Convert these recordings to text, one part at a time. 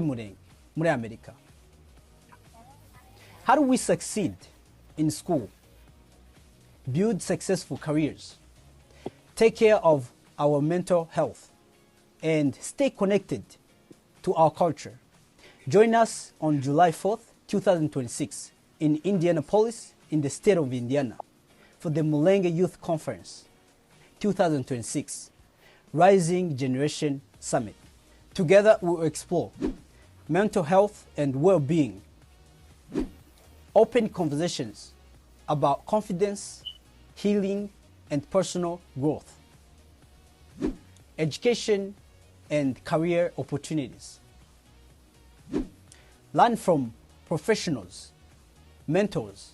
Mulenge, muri America. How do we succeed in school, build successful careers, take care of our mental health, and stay connected to our culture? Join us on July 4th, 2026 in Indianapolis in the state of Indiana for the Mulenge Youth Conference 2026 Rising Generation Summit. Together we will explore mental health and well-being, open conversations about confidence, healing, and personal growth, education and career opportunities. Learn from professionals, mentors,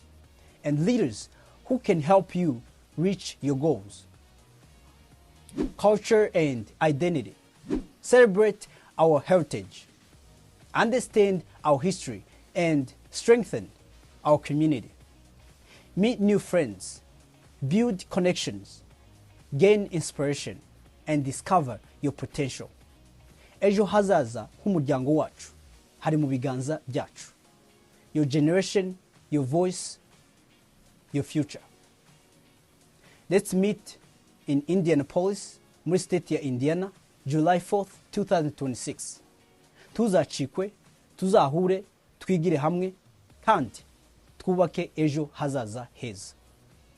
and leaders who can help you reach your goals. Culture and identity. Celebrate our heritage, understand our history, and strengthen our community. Meet new friends, build connections, gain inspiration, and discover your potential. Ejo hazaza h'umuryango wacu hari mu biganza byacu. Your generation, your voice, your future. Let's meet in Indianapolis, muri state ya Indiana, July 4th, 2026. Tuzacikwe, tuzahure, twigire hamwe, kandi twubake ejo hazaza heza.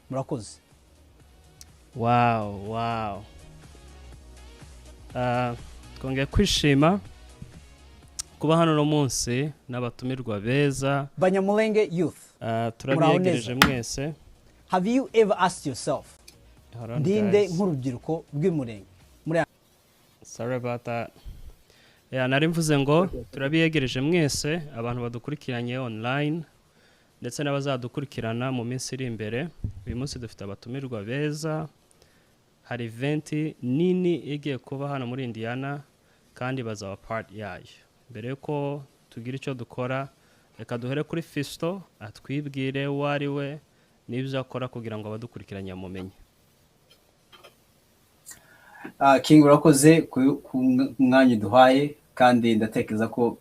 Murakoze. Wow. Twongeye kwishima kuba hano no munsi n'abatumirwa beza. Banyamulenge Youth. Turabiyegereje mwese. Have you ever asked yourself, ndinde nk'urubyiruko rw'Imulenge? Sorry about that. Nari mvuze ngo turabiyegereje mwese abantu badukurikiranye online ndetse n'abazadukurikirana mu minsi iri imbere. Uyu munsi dufite abatumirwa beza. Hari event nini igiye kuba hano muri Indiana kandi bazaba part yayo. Mbere yuko tugira icyo dukora, reka duhere kuri Fisto atwibwire wari we n'ibyo akora kugira ngo abadukurikiranye mumenye. King urakoze ku mwanya duhaye kandi ndatekereza ko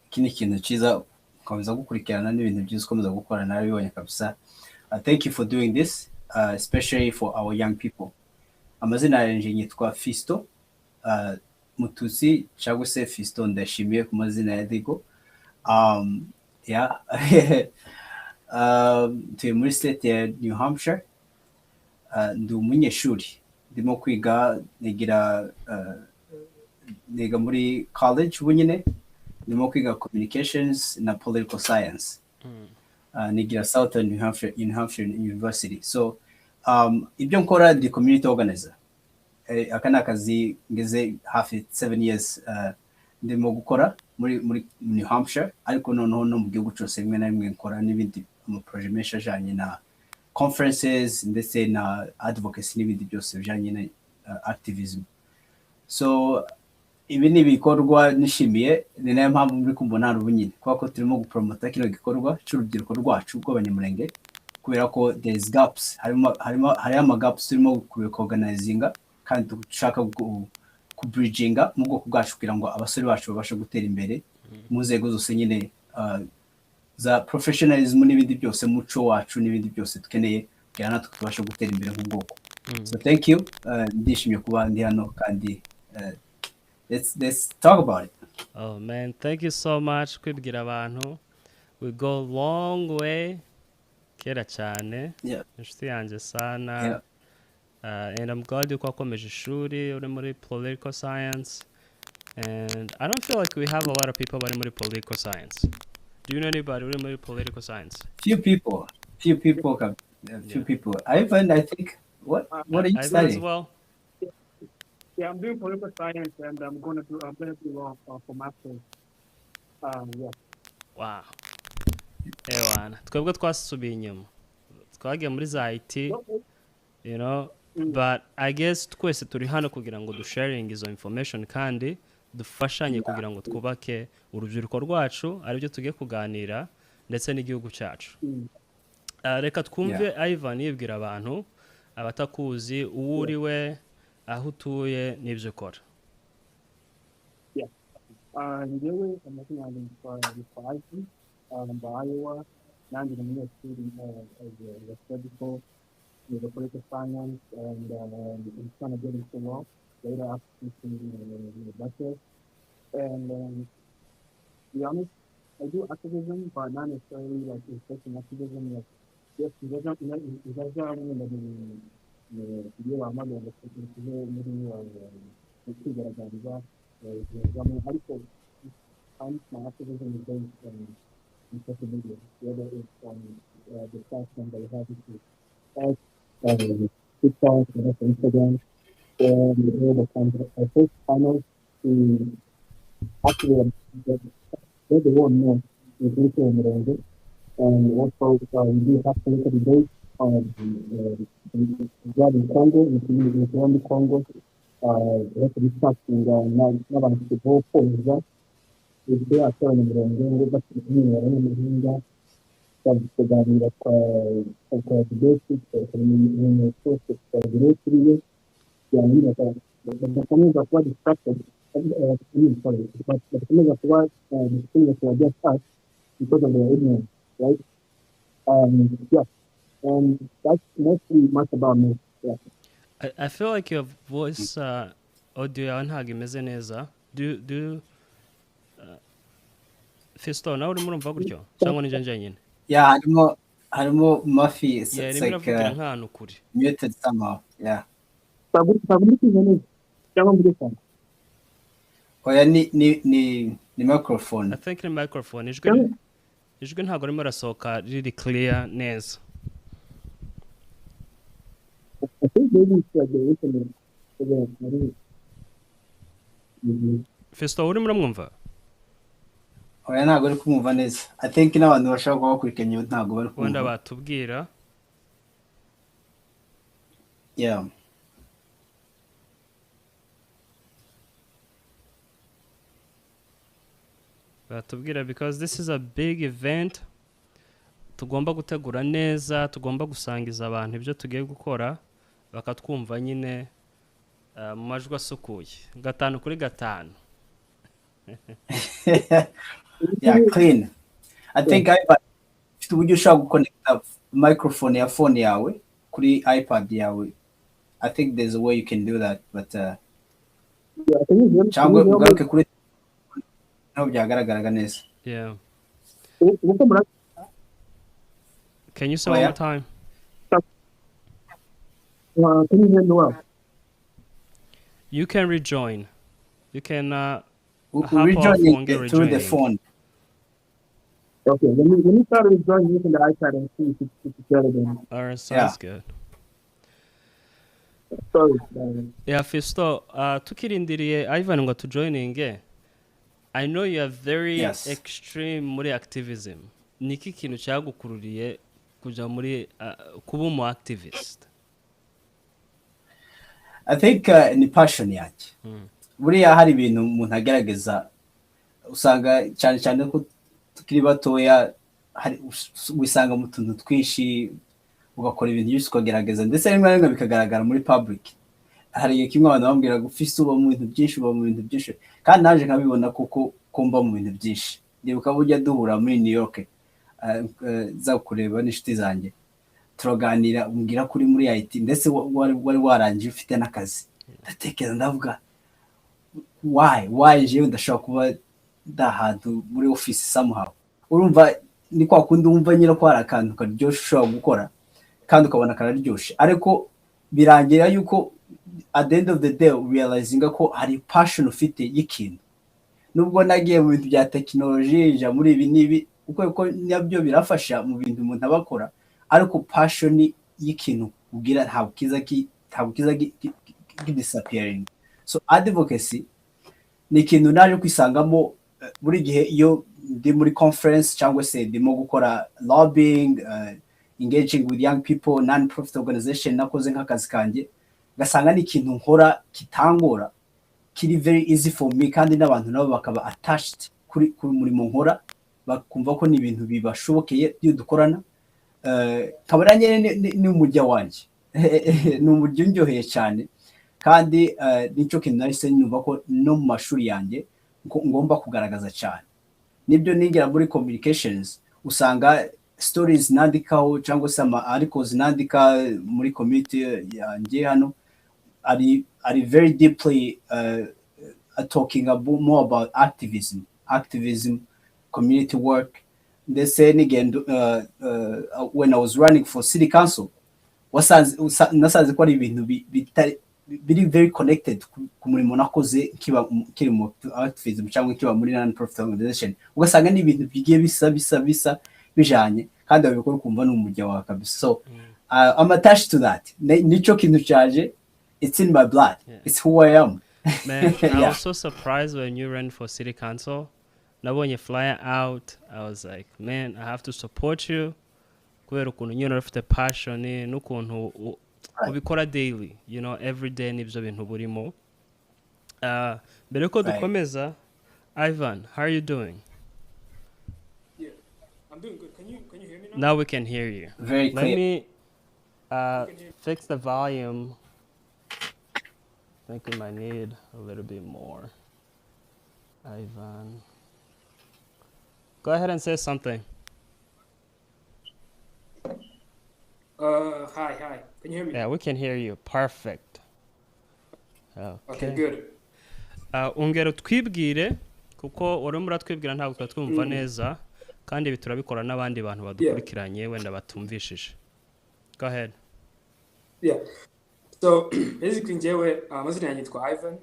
iki ni ikintu cyiza komeza gukurikirana n'ibintu byiza komeza gukora narabibonye kabisa. Thank you for doing this, especially for our young people. Amazina yanjye yitwa Fisto Mututsi cyangwa se Fisto Ndashimiye ku mazina ya Digo. Tuye muri state ya New Hampshire. Ndi umunyeshuri ndimo kwiga niga muri college ubu nyine ndimo kwiga communications na political science. Nigira Southern New Hampshire University. So ibyo nkora ndi community organizer. Aka ni akazi ngeze hafi 7 years ndimo gukora muri New Hampshire, ariko noneho no mu gihugu cyose rimwe na rimwe nkora n'ibindi mu project menshi ajanye na conferences ndetse na advocacy n'ibindi byose bijanye na activism. So ibi ni bikorwa nishimiye, ni nayo mpamvu muri kumbona rubunyine kuko turimo gupromota kino gikorwa cy'urubyiruko rwacu rw'Abanyamulenge, kubera ko there is gaps, hari ama gaps turimo kurecognizing kandi dushaka ku bridginga mu bwoko bwacu kugira ngo abasore bacu babashe gutera imbere mu nzego zose nyine za professionalism n'ibindi byose, muco wacu n'ibindi byose tukeneye kugira natwe tubashe gutera imbere mu bwoko. So thank you, ndishimye kuba ndi hano kandi let's talk about it. Oh man, thank you so much kwibwira abantu. We go long way. Kera cyane. Inshuti yanjye sana. And I'm glad you kwakomeje ishuri uri muri political science. And I don't feel like we have a lot of people bari muri political science. Do you know anybody uri muri political science? Few people. Ivan, I think what are you studying? As well? Yeah, I'm doing political science and I'm gonna do law for masters. Yeah. Wow. Ewana, twebwe twasubiye inyuma. Twagiye muri za IT, you know, but I guess twese turi hano kugira ngo dusharing izo information kandi dufashanye kugira ngo twubake urubyiruko rwacu aribyo tugiye kuganira ndetse n'igihugu cyacu. Reka twumve Ivan yibwira abantu abatakuzi uwo uri we, aho utuye n'ibyo ukora. Njyewe amazina yanjye yitwa Ivy, mba Iowa, nanjye ni umunyeshuri wa surgical, the political science, and I'm trying to get into law later after finishing the bachelor. And to be honest, I do activism, but not necessarily like in activism. Like, yes, it doesn't mean kugira amali agatekerezo muri kwigaragariza ariko I'm my activism is based on social media, whether it's on the platform that we have to TikTok, Instagram, and the content. I first channels to actually get the world more in Mulenge. And also, we do have political debates on in Congo, in Congo, reka discussing n'abantu bokoza ibyo akorana Mulenge ngo bakimenyera n'umuhinga kuganira kwa debate mu cyose kwa debate yani bagakomeza kuba distracted bagakomeza kuba distinguished just us because of their ignorance, right? Yeah, and that's mostly much about me. Yeah. I feel like your voice audio yawe ntabwo imeze neza. Do Fisto nawe urimo urumva gutyo cyangwa ni njye nyine? Yeah, harimo Murphy. Yeah, It's rimwe like iravugira nk'ahantu kure. muted somehow. Yeah. Oya ni microphone. I think ni microphone. Ijwi ntabwo ririmo rasohoka riri clear neza. I think maybe it's like the listening. Fisto urimo uramwumva? Oya ntabwo ari kumwumva neza. I think n'abantu bashaka kuba bakurikiranye ntabwo bari kumwumva. Wenda batubwira. Yeah. Batubwira because this is a big event. Tugomba gutegura neza, tugomba gusangiza abantu ibyo tugiye gukora bakatwumva nyine mu majwi asukuye 5/5. Yeah, clean. I think iPad ifite uburyo ushobora guconnecta microphone ya phone yawe kuri iPad yawe. I think there's a way you can do that, but cyangwa ugaruke kuri ntabwo byagaragaraga neza. Yeah. Can you say one more time? Can you hear me well? You can rejoin. You can rejoin through the phone. Okay, let me start rejoining using the iPad and see if it's better than. All right, sounds good. Sorry. Yeah, Fisto, tukirindiriye Ivan ngo tujoininge. I know you are very extreme muri activism. Niki kintu cyagukururiye kuja muri kuba umu activist? I think ni passion yanjye. Buriya hari ibintu umuntu agerageza usanga cyane ko tukiri batoya wisanga mu tuntu twinshi ugakora ibintu byose ukagerageza ndetse rimwe na rimwe bikagaragara muri public. Hari kimwe abantu bambwira ngo ufise uba mu bintu byinshi kandi naje nkabibona kuko kumba mu bintu byinshi. Ndibuka burya duhura muri New York za kureba n'inshuti zanjye turaganira umbwira kuri muri IT ndetse wari warangije ufite n'akazi. Ndatekereza ndavuga why je ndashaka kuba ndahantu muri office somehow. Urumva ni kwa kundi wumva nyira ko hari akantu karyoshye ushobora gukora kandi ukabona kararyoshe ariko birangira yuko at the end of the day realizing ko hari passion ufite y'ikintu. Nubwo nagiye mu bintu bya technology ja muri ibi nibi uko nabyo birafasha mu bintu umuntu abakora ariko passion y'ikintu ugira ntabwo kiza disappearing. So advocacy ni ikintu naje kwisangamo buri gihe iyo ndi muri conference cyangwa se ndimo gukora lobbying, engaging with young people, non-profit organization nakoze nk'akazi kanjye gasanga ni ikintu nkora kitangora kiri very easy for me kandi n'abantu nabo bakaba attached kuri murimo nkora bakumva ko ni ibintu bibashobokeye byo dukorana. Kabaranye ni umujya wanje ni umujyo ndyoheye cyane kandi nicyo kintu nahise numva ko no mu mashuri yanjye ngomba kugaragaza cyane. Nibyo nigera muri communications usanga stories nandikaho cyangwa se articles nandika muri community yanjye hano are very deeply talking more about activism, community work. They say again, when I was running for city council, nasanze ko ari ibintu biri very connected ku murimo nakoze kiri mu activism cyangwa kiba muri non-profit organization. Ugasanga ni ibintu bigiye bisa bijanye kandi babikora ukumva n'umujya wa kabisa. So I'm attached to that. Nico kintu cyaje, it's in my blood. Yeah. It's who I am. Man, I was so surprised when you ran for city council. Now when you fly out, I was like, man, I have to support you. Kubera ukuntu nyine ufite passion n'ukuntu ubikora daily, you know, every day nibyo bintu burimo. Mbere ko dukomeza, Ivan, how are you doing? Yeah, I'm doing good. Can you hear me now? Now we can hear you. Very clear. Let me fix the volume. I think we might need a little bit more. Ivan. Go ahead and say something. Hi. Can you hear me? Yeah, we can hear you. Perfect. Okay, good. Ungero twibwire kuko urimo uratwibwira ntabwo twumva neza kandi ibi turabikora n'abandi bantu badukurikiranye wenda batumvishije. Go ahead. Yeah. So basically njyewe amazina yanjye yitwa Ivan.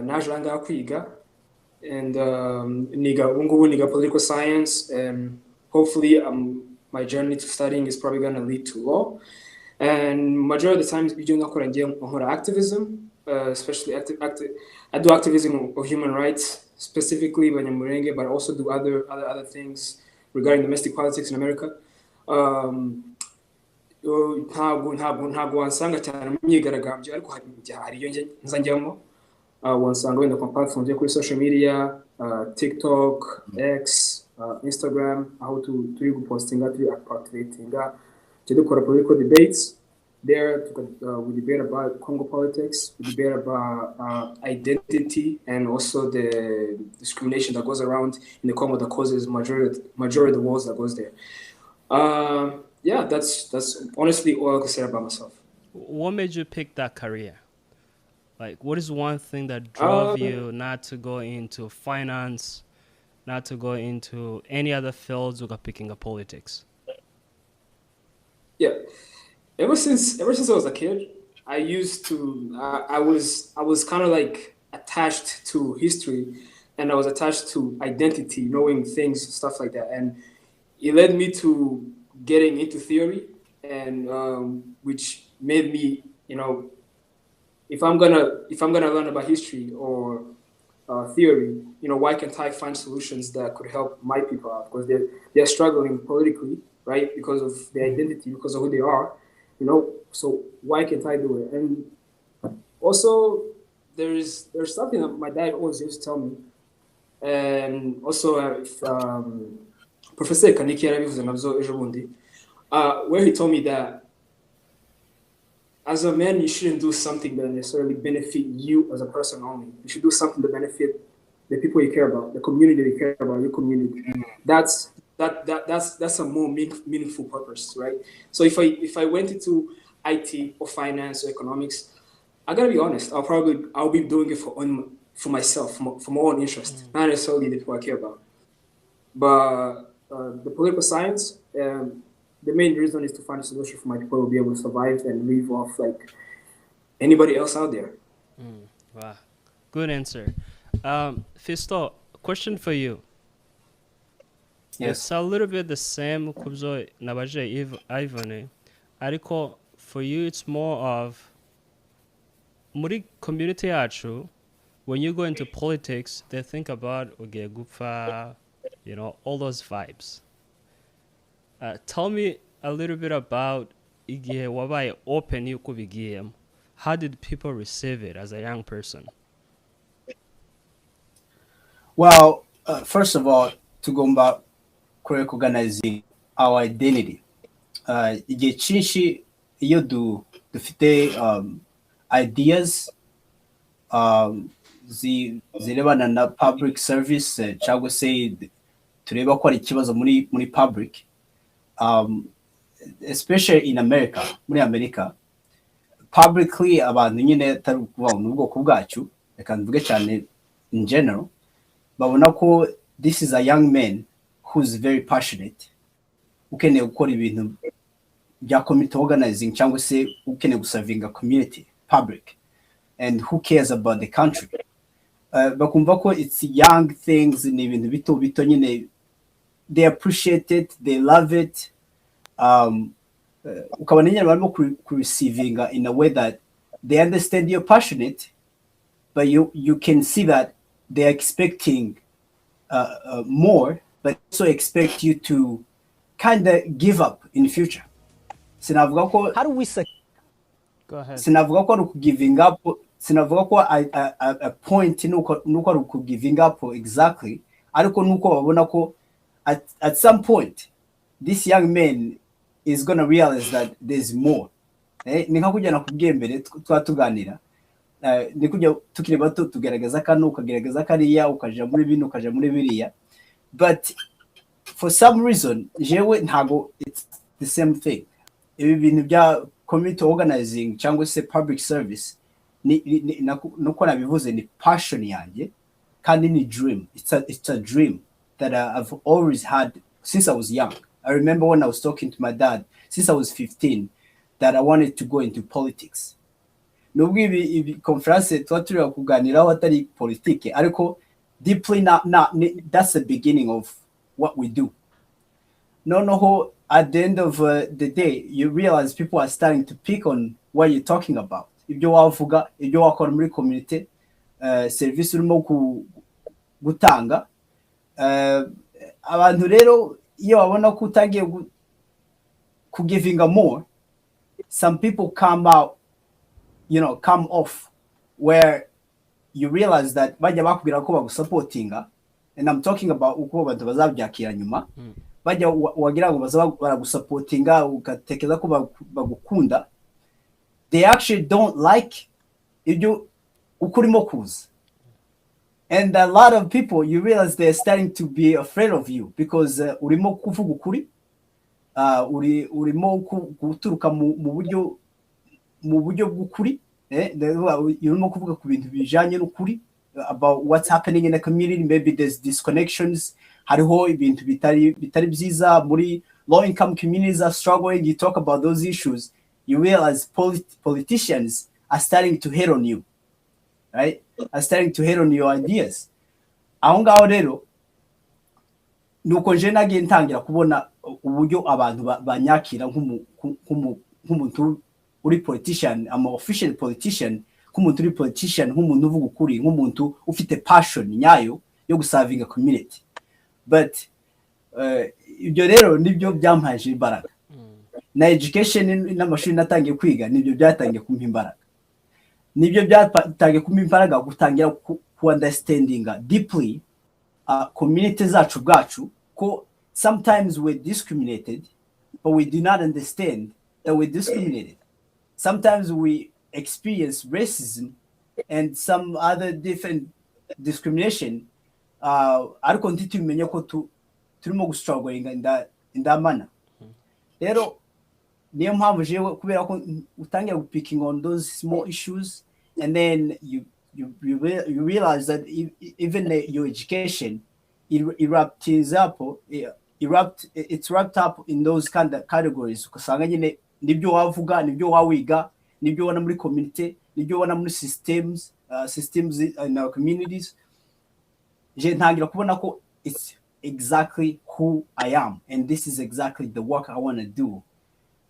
Naje ngaha kwiga and niga political science and hopefully my journey to studying is probably going to lead to law. And majority of the time you know nkora activism, especially I do activism of human rights, specifically when I'm Mulenge, but I also do other things regarding domestic politics in America. Ntabwo wansanga cyane mu myigaragambyo ariko hari iyo nza njyamo wansanga wenda ku platforms kuri social media, TikTok, X, Instagram, aho turi gupostinga, turi activatinga, dukora political debates. There we debate about Congo politics, we debate about identity and also the discrimination that goes around in the Congo that causes majority of the wars that goes there. Yeah, that's honestly all I can say about myself. What made you pick that career? Like, what is one thing that drove you not to go into finance, not to go into any other fields or picking up politics? Yeah, ever since I was a kid, I used to I was kind of like attached to history, and I was attached to identity, knowing things, stuff like that, and it led me to getting into theory, and which made me, you know, if I'm gonna learn about history or theory, you know, why can't I find solutions that could help my people out, because they're struggling politically, right, because of their identity, because of who they are, you know. So why can't I do it? And also there's something that my dad always used to tell me, and also Professor Kaniki yarabivuze nabyo ejo bundi, where he told me that as a man, you shouldn't do something that necessarily benefit you as a person only. You should do something that benefit the people you care about, the community you care about, your community. That's a more meaningful purpose, right? So if I went into IT or finance or economics, I gotta be honest. I'll be doing it for myself, for my own interest, not necessarily the people I care about. But the political science, the main reason is to find a solution for my people to be able to survive and live off like anybody else out there. Wow, good answer. Fisto, question for you. Yes. It's a little bit the same kubzo nabaje Ivan, ariko for you it's more of muri community yacu. When you go into politics, they think about gufa, you know, all those vibes. Tell me a little bit about igihe wabaye open yuko bigiyemo. How did people receive it as a young person? Well, first of all, to go back, recognizing our identity. Igihe cyinshi iyo dufite ideas zirebana na public service cyangwa se tureba ko ari ikibazo muri public, especially in America, muri Amerika publicly abantu nyine atari kuvuga mu bwoko bwacu, reka mvuge cyane in general, babona ko this is a young man who's very passionate, ukeneye gukora ibintu bya community organizing cyangwa se ukeneye guservinga community public, and who cares about the country. Bakumva ko it's young things, ni ibintu bito bito nyine, they appreciate it, they love it. Ukabona nyine barimo kureceiving in a way that they understand you're passionate, but you can see that they're expecting more, but also expect you to kind of give up in the future. Sinavuga ko How do we Go ahead. sinavuga ko ari giving up, sinavuga ko a point nuko ari giving up exactly, ariko nuko babona ko at some point this young man is going to realize that there's more. Ni nka kujyana kubwiye mbere twatuganira, ni kujya tukiri bato tugerageza kano ukagerageza kariya ukaja muri bino ukaja muri biriya, but for some reason jewe ntago it's the same thing. Ibi bintu bya community organizing cyangwa se public service nuko nabivuze ni passion yanjye kandi ni dream. It's a dream that I've always had since I was young. I remember when I was talking to my dad since I was 15 that I wanted to go into politics. Nubwo ibi conference twaturiye kuganiraho atari politike, ariko deeply that's the beginning of what we do. No, at the end of the day, you realize people are starting to pick on what you're talking about. Ibyo wavuga, ibyo wakora muri community, service urimo gutanga, abantu rero iyo babona ko utangiye ku giving more, some people come off where you realize that bajya bakubwira ko bagusupportinga, and I'm talking about uko abantu bazabyakira nyuma. Bajya wagira ngo baragusupportinga ugatekereza ko bagukunda, they actually don't like ibyo ukurimo kuza. And a lot of people, you realize they're starting to be afraid of you because urimo kuvuga ukuri, urimo guturuka mu buryo bw'ukuri, urimo kuvuga ku bintu bijanye n'ukuri about what's happening in the community. Maybe there's disconnections, hariho ibintu bitari byiza muri low income communities are struggling. You talk about those issues, you realize politicians are starting to hate on you, right? Are starting to hate on your ideas. Aho ngaho rero nuko je nagiye ntangira kubona uburyo abantu banyakira nk'umuntu uri politician, I'm an official politician, nk'umuntu uri politician, nk'umuntu uvuga ukuri, nk'umuntu ufite passion nyayo yo guservinga community. But ibyo rero nibyo byampaje imbaraga, na education n'amashuri natangiye kwiga nibyo byatangiye kumpa imbaraga, nibyo byatangiye kumpa imbaraga gutangira ku understandinga deeply community zacu bwacu, ko sometimes we're discriminated but we do not understand that we're discriminated. Sometimes we experience racism and some other different discrimination, ariko ntitumenye ko turimo gustrugglinga in that manner. Rero niyo mpamvu jewe kubera ko utangira picking on those small issues, and then you realize that even your education it's wrapped up in those kind of categories. Ugasanga nyine nibyo wavuga, nibyo wawiga, nibyo wana muri community, nibyo wana muri systems in our communities. Je ntangira kubona ko it's exactly who I am, and this is exactly the work I want to do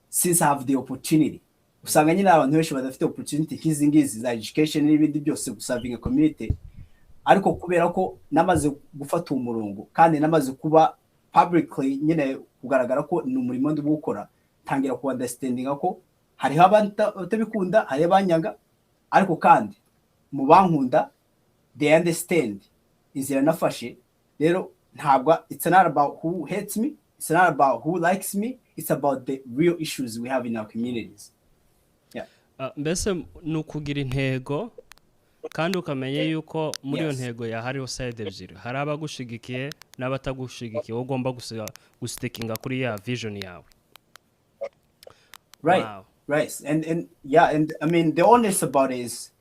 since I have the opportunity. Usanga nyine abantu benshi badafite opportunity nk'izi ngizi za education n'ibindi byose guservinga community, ariko kubera ko namaze gufata umurongo kandi namaze kuba publicly nyine kugaragara ko ni umurimo ndi gukora, tangira ku understandinga ko hariho abatabikunda, hari abanyaga, ariko kandi mu bankunda they understand inzira nafashe. Rero ntabwo, it's not about who hates me, it's not about who likes me, it's about the real issues we have in our communities. Mbese nukugira intego kandi ukamenya yuko muri iyo Yes. ntego ya hariho side ebyiri, hari abagushigikiye n'abatagushigikiye, wowe ugomba gustikinga kuri ya vision yawe. Right. Wow. Right. And yeah, and I mean the honest about it is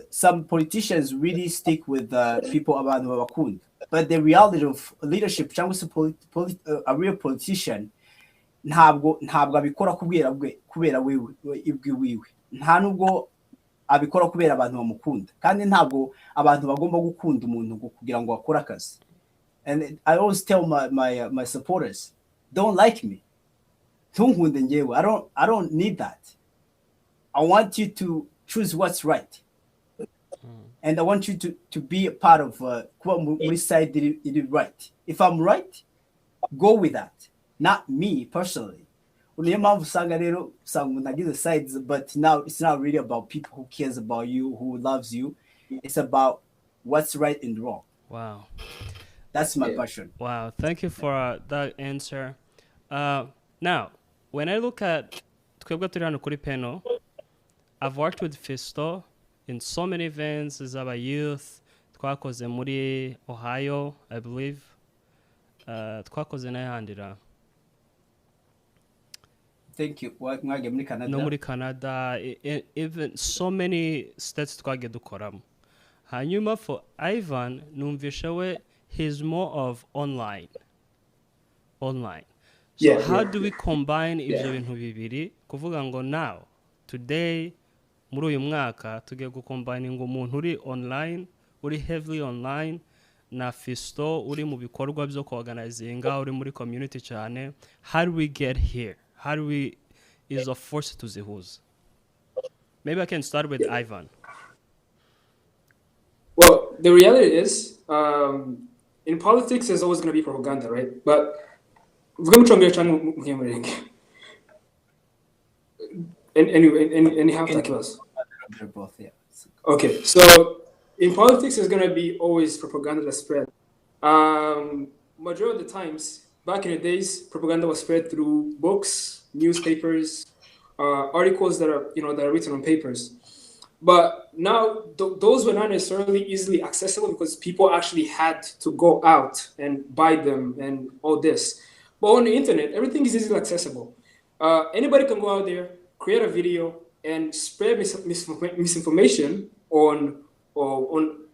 some politicians really stick with people abantu babakunda. But the reality of leadership cyangwa se a real politician ntabwo abikora kubera wewe ibwiwiwe, nta nubwo abikora kubera abantu bamukunda, kandi ntabwo abantu bagomba gukunda umuntu kugira ngo akore akazi. And I always tell my supporters, don't like me, ntunkunde njyewe. I don't need that. I want you to choose what's right. And I want you to be a part of which side did it right. If I'm right, go with that. Not me personally. Niyo mpamvu usanga rero usanga umuntu agize sides, but now it's not really about people who cares about you, who loves you. It's about what's right and wrong. Wow. That's my passion. Wow. Thank you for that answer. Now, when I look at twebwe turi hano kuri panel, I've worked with Fisto in so many events as a youth. Twakoze muri Ohio, I believe. Twakoze n'ahandira. Thank you. Mwage muri Canada. No muri Canada, even so many states twage dukoramo. Hanyuma for Ivan, numvisha we he's more of online. So how do we combine ibyo bintu bibiri kuvuga ngo now today muri uyu mwaka tugiye gukombininga umuntu uri online, uri heavily online, na Fisto uri mu bikorwa byo kuorganizinga, uri muri community cyane? How do we get here? How do we is a force to zihuza? Maybe I can start with Ivan. Well, the reality is, in politics, there's always going to be propaganda, right? But and you have to kill us. They're both, yeah. Okay, so in politics, there's going to be always propaganda that spread. Majority of the times, back in the days, propaganda was spread through books, newspapers, articles that are written on papers. But now those were not necessarily easily accessible because people actually had to go out and buy them and all this. But on the internet, everything is easily accessible. Anybody can go out there, create a video, and spread misinformation on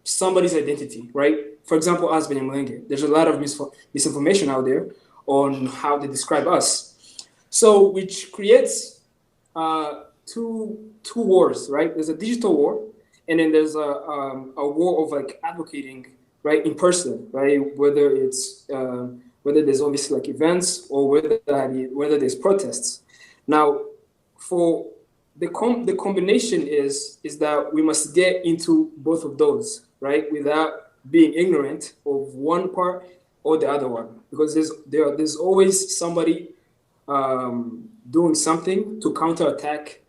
somebody's identity, right? For example, us being Mulenge, there's a lot of misinformation out there on how they describe us. So, which creates two wars, right? There's a digital war, and then there's a war of like advocating, right, in person, right? Whether it's whether there's obviously like events or whether there's protests. Now, for the combination is that we must get into both of those, right, without being ignorant of one part or the other one, because there's always somebody doing something to counterattack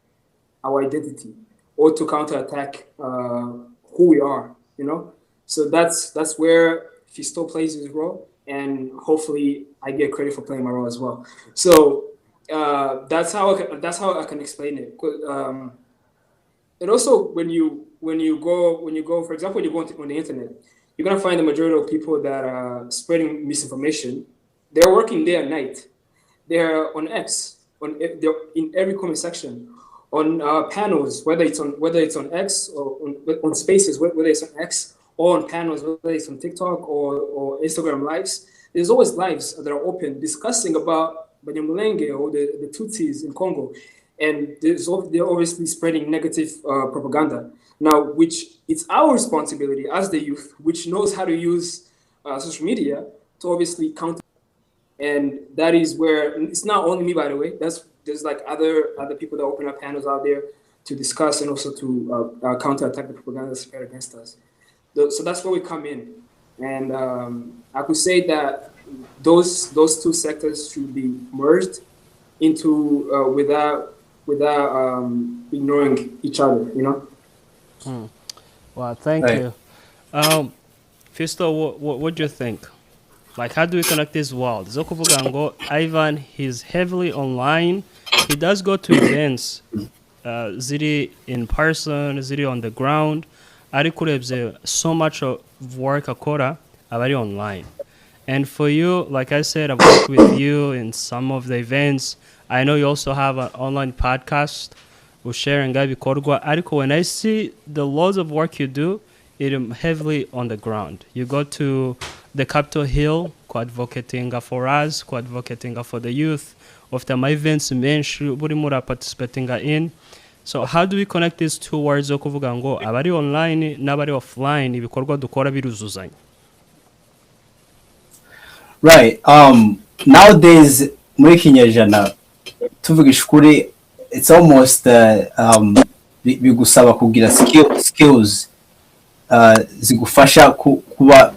our identity or to counterattack who we are, you know. So that's where Fisto plays his role, and hopefully I get credit for playing my role as well. So that's how I can explain it. And also when you go, for example, when you go on the internet, you're gonna find the majority of people that are spreading misinformation. They're working day and night. They're on X, they're in every comment section, on panels, whether it's on X or on Spaces, whether it's on X or on panels, whether it's on TikTok or Instagram lives. There's always lives that are open discussing about Mulenge or the Tutsis in Congo, and they're obviously spreading negative propaganda. Now, which it's our responsibility as the youth, which knows how to use social media, to obviously counter. And that is where it's not only me, by the way. There's like other people that open up panels out there to discuss and also to counterattack the propaganda that's spread against us. So that's where we come in, and I could say that those two sectors should be merged into without ignoring each other, you know. Wow, thank you. Fisto, what do you think? Like, how do we connect this world? Zokuvugango, Ivan, he's heavily online. He does go to events ziri in person ziri on the ground ariko urebye so much of work akora aba ari online. And for you, like I said, I've worked with you in some of the events. I know you also have an online podcast with sharing ibikorwa. Ariko, when I see the loads of work you do, it is heavily on the ground. You go to the Capitol Hill, advocating for us, advocating for the youth. After my events, menshi buri muri participating in. So how do we connect these two words zo kuvuga ngo abari online n'abari offline ibikorwa dukora biruzuzanya? Right. Nowadays, muri kinyejana tuvugisha ukuri, it's almost bigusaba kugira skills zigufasha kuba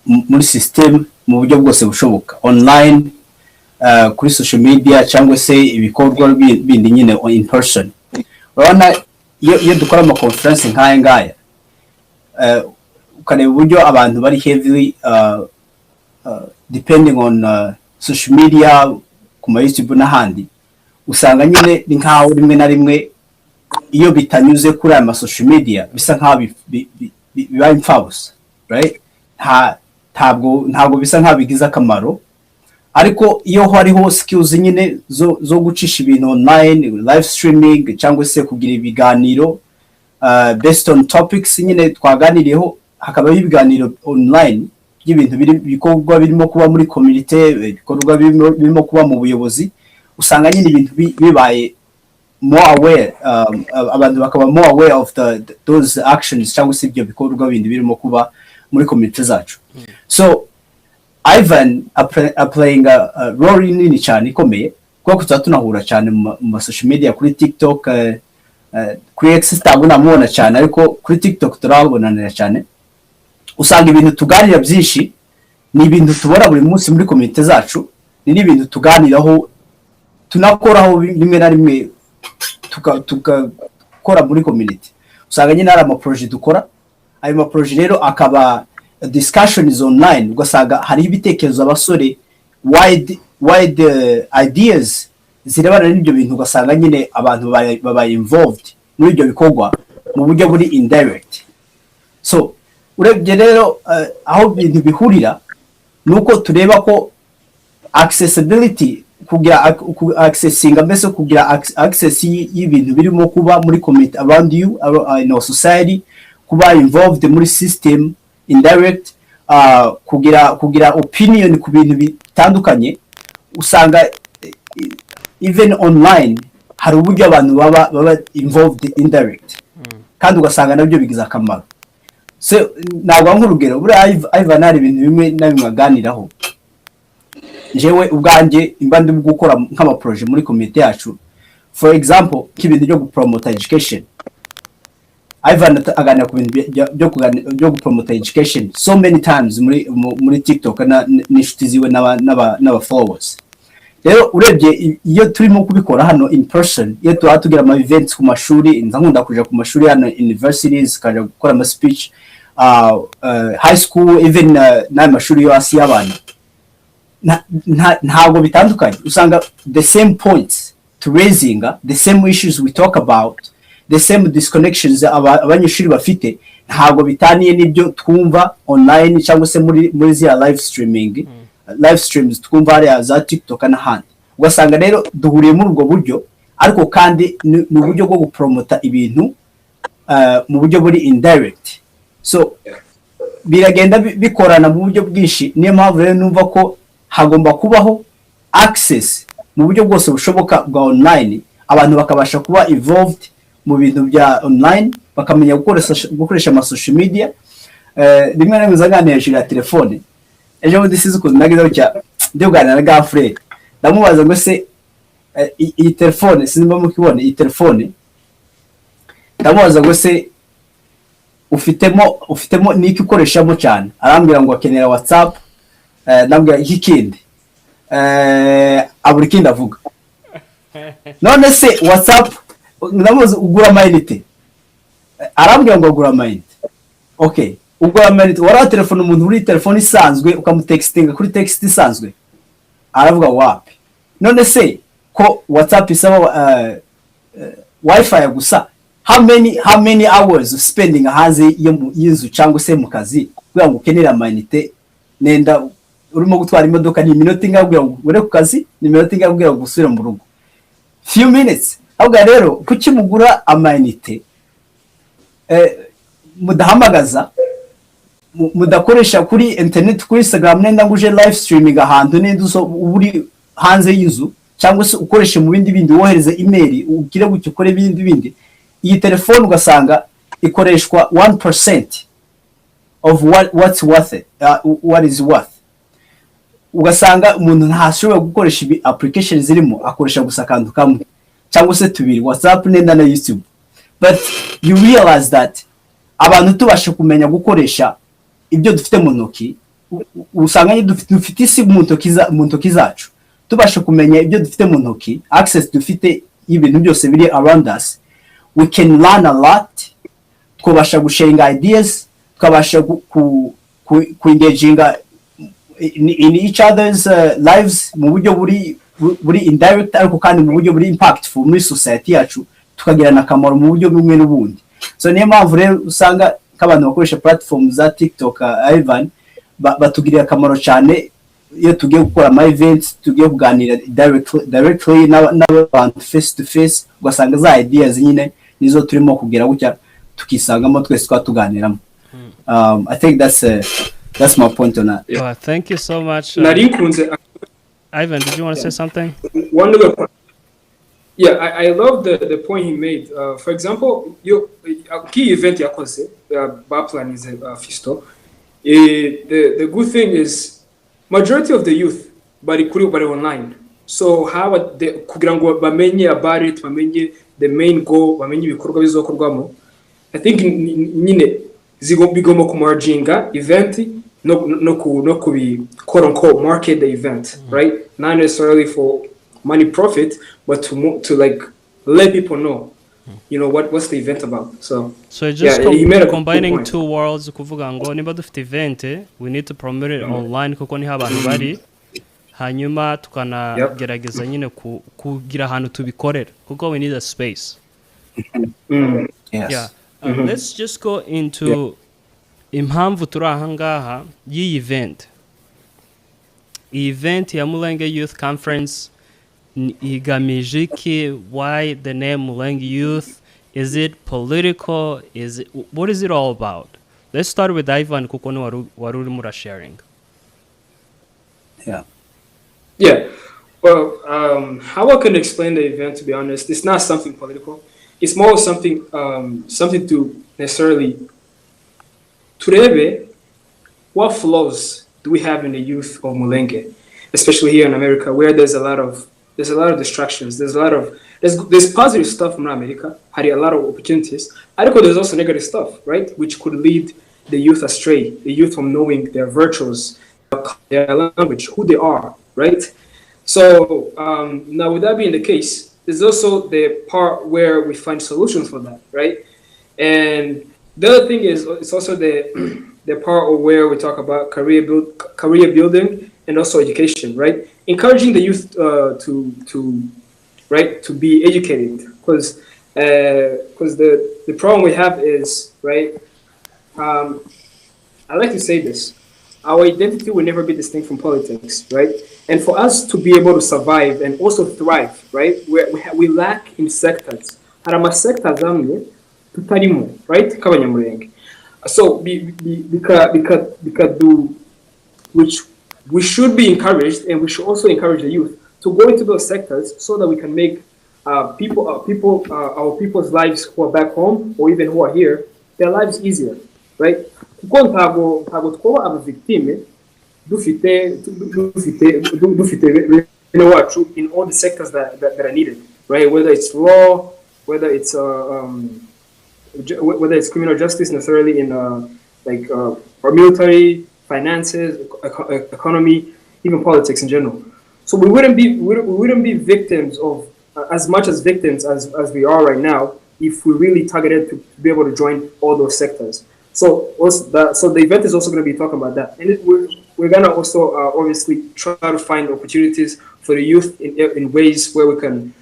muri system mu buryo bwose bushoboka, online, kuri social media cyangwa se ibikorwa bindi nyine in person. Urabona iyo dukora ama conference nk'aya ngaya, ukareba uburyo abantu bari heavily depending on social media ku ma YouTube n'ahandi, usanga nyine ni nkaho rimwe na rimwe iyo bitanyuze kuri aya social media bisa nkaho biba imfabusa, right? Ntabwo bisa nkaho bigize akamaro. Ariko iyo hariho skills nyine zo gucisha ibintu online, live streaming cyangwa se kugira ibiganiro based on topics nyine twaganiriyeho, hakabaho ibiganiro online y'ibintu bikorwa birimo kuba muri community, bikorwa birimo kuba mu buyobozi, usanga nyine ibintu bibaye more aware, abantu bakaba more aware of those actions cyangwa se ibyo bikorwa bindi birimo kuba muri community zacu. So Ivan playing a role nini cyane ikomeye kuko tunahura cyane mu social media, kuri TikTok, kuri X ntamubona cyane ariko kuri TikTok turabonanira cyane. Usanga ibintu tuganira byinshi ni ibintu tubona buri munsi muri community zacu, ni ibintu tuganiraho tunakoraho rimwe na rimwe tukakora muri community. Usanga nyine ari ama project dukora, ayo ma project rero akaba discussion is online, ugasanga hari ibitekerezo abasore wide ideas zirebana n'ibyo bintu, ugasanga nyine abantu babaye involved muri ibyo bikorwa mu buryo buri indirect. So urebye rero aho ibintu bihurira nuko tureba ko accessibility, kugira accessinga mbese kugira access y'ibintu birimo kuba muri community around you in our society, kuba involved muri system indirect, kugira opinion ku bintu bitandukanye. Usanga even online hari uburyo abantu baba involved indirect, kandi ugasanga nabyo bigize akamaro. So ntabwo nk'urugero buri Ivan hari ibintu bimwe na bimwe aganiraho, jewe ubwanjye imba ndi gukora nk'ama project muri community yacu, for example k'ibintu byo promote education. Ivan aganira ku bintu byo promote education so many times muri TikTok n'inshuti ziwe n'aba followers. Rero urebye iyo turimo kubikora hano in person, iyo tugira ama events ku mashuri, nkunda kuja ku mashuri hano universities, kaja gukora ama speech, high school, even n'amashuri yo hasi y'abana, ntabwo bitandukanye. Usanga the same points to raising, the same issues we talk about, the same disconnections abanyeshuri bafite, ntabwo bitaniye n'ibyo twumva online cyangwa se muri zia live streams twumva hariya za TikTok n'ahandi. Ugasanga rero duhuriye muri ubwo buryo, ariko kandi mu buryo bwo gupromota ibintu mu buryo buri indirect. So biragenda bikorana mu buryo bwinshi. Niyo mpamvu rero numva ko hagomba kubaho access mu buryo bwose bushoboka bwa online, abantu bakabasha kuba involved mu bintu bya online, bakamenya gukoresha ama social media. Rimwe na rimwe zaganira ya telefone, ejo bundi sizi ukuntu nagize cya ndebwana na gafre, ndamubaza ngo se iyi telefone sinimba mukibone, iyi telefone ndamubaza ngo se ufitemo niki ukoreshamo cyane, arambwira ngo akenera WhatsApp. Ndambwira ikindi aburi kindi avuga, none se WhatsApp ndamubaza ugura amayinite, arambwira ngo agura amayinite. Okay, ugura amayinite, wara telefone umuntu uri telefone isanzwe ukamutextinga kuri text isanzwe, aravuga wapi. None se ko WhatsApp isaba wifi gusa, how many hours of spending hanze y'inzu cyangwa se mu kazi kugira ngo ukenera amayinite, nenda urimo gutwara imodoka ni iminota ingahe kugira ngo ure ku kazi, ni iminota ingahe kugira ngo usubire mu rugo, few minutes. Ahubwo rero kuki mugura amayinite mudahamagaza, mudakoresha kuri internet, kuri Instagram nenda nguje live streaming ahantu nenda uri hanze y'inzu, cyangwa se ukoreshe mu bindi wohereza email, ugire gutyo ukore bindi. Iyi telefone ugasanga ikoreshwa 1% of what's worth it, what is worth. Ugasanga umuntu ntashobora gukoresha applications zirimo, akoresha gusa akantu kamwe cyangwa se tubiri, WhatsApp nenda na YouTube. But you realize that abantu tubasha kumenya gukoresha ibyo dufite mu ntoki, usanga dufite isi mu ntoki zacu, tubasha kumenya ibyo dufite mu ntoki, access dufite y'ibintu byose biri around us, we can learn a lot, twabasha gusharinga ideas, twabasha ku engaginga in each other's lives mu buryo buri indirect, ariko kandi mu buryo buri impactful muri society yacu, tukagirana akamaro mu buryo bumwe n'ubundi. So niyo mpamvu rero usanga nk'abantu bakoresha platform za TikTok, Ivan, batugirira akamaro cyane iyo tugiye gukora ama events, tugiye kuganira directly n'abantu face to face, ugasanga za ideas nyine nizo turimo kugira gutya tukisangamo twese twatuganiramo. I think that's my point on that. Yeah. Thank you so much. Ivan, did you want to say something? One other point. Yeah, I love the point he made. For example, a key event yakoze, Baplan is a Fisto. The good thing is majority of the youth bari online. So how kugira ngo bamenye about it, bamenye the main goal, bamenye ibikorwa bizokorwamo. I think nyine bigomba kumarginga event no kubi quote unquote market the event, right? Not necessarily for money profit, but to like let people know, you know, what's the event about. So just combining two worlds, kuvuga ngo niba dufite event, we need to promote it online kuko niho abantu bari, hanyuma tukanagerageza nyine kugira ahantu tubikorera kuko we need a space. Yes. Yeah. Let's just go into impamvu turi aha ngaha y'iyi event ya Mulenge Youth Conference igamije iki? Why the name Mulenge Youth? Is it political? What is it all about? Let's start with Ivan kuko ni wari urimo sharing. Yeah. Well, how I can explain the event, to be honest, it's not something political. It's more something to necessarily turebe what flaws do we have in the youth of Mulenge, especially here in America, where there's a lot of distractions. There's positive stuff in America, had a lot of opportunities. There's also negative stuff, right, which could lead the youth astray, the youth from knowing their virtues, their language, who they are, right? So now, with that being the case, there's also the part where we find solutions for that, right? And the other thing is, it's also the part where we talk about career building and also education, right? Encouraging the youth to be educated, because the problem we have is, right? I like to say this: our identity will never be distinct from politics, right? And for us to be able to survive and also thrive, right? We lack in sectors. Harama sectors amwe tutarimo, right? Kabanyamulenge. So which we should be encouraged, and we should also encourage the youth to go into those sectors so that we can make our people's lives who are back home or even who are here, their lives easier, right? Kuko ntago twoba abavictime dufite wacu in all the sectors that are needed, right? Whether it's law, whether it's criminal justice, necessarily in or military, finances, economy, even politics in general. So we wouldn't be victims of as much as victims as we are right now if we really targeted to be able to join all those sectors. So the event is also going to be talking about that, and we're gonna also obviously try to find opportunities for the youth in ways where we can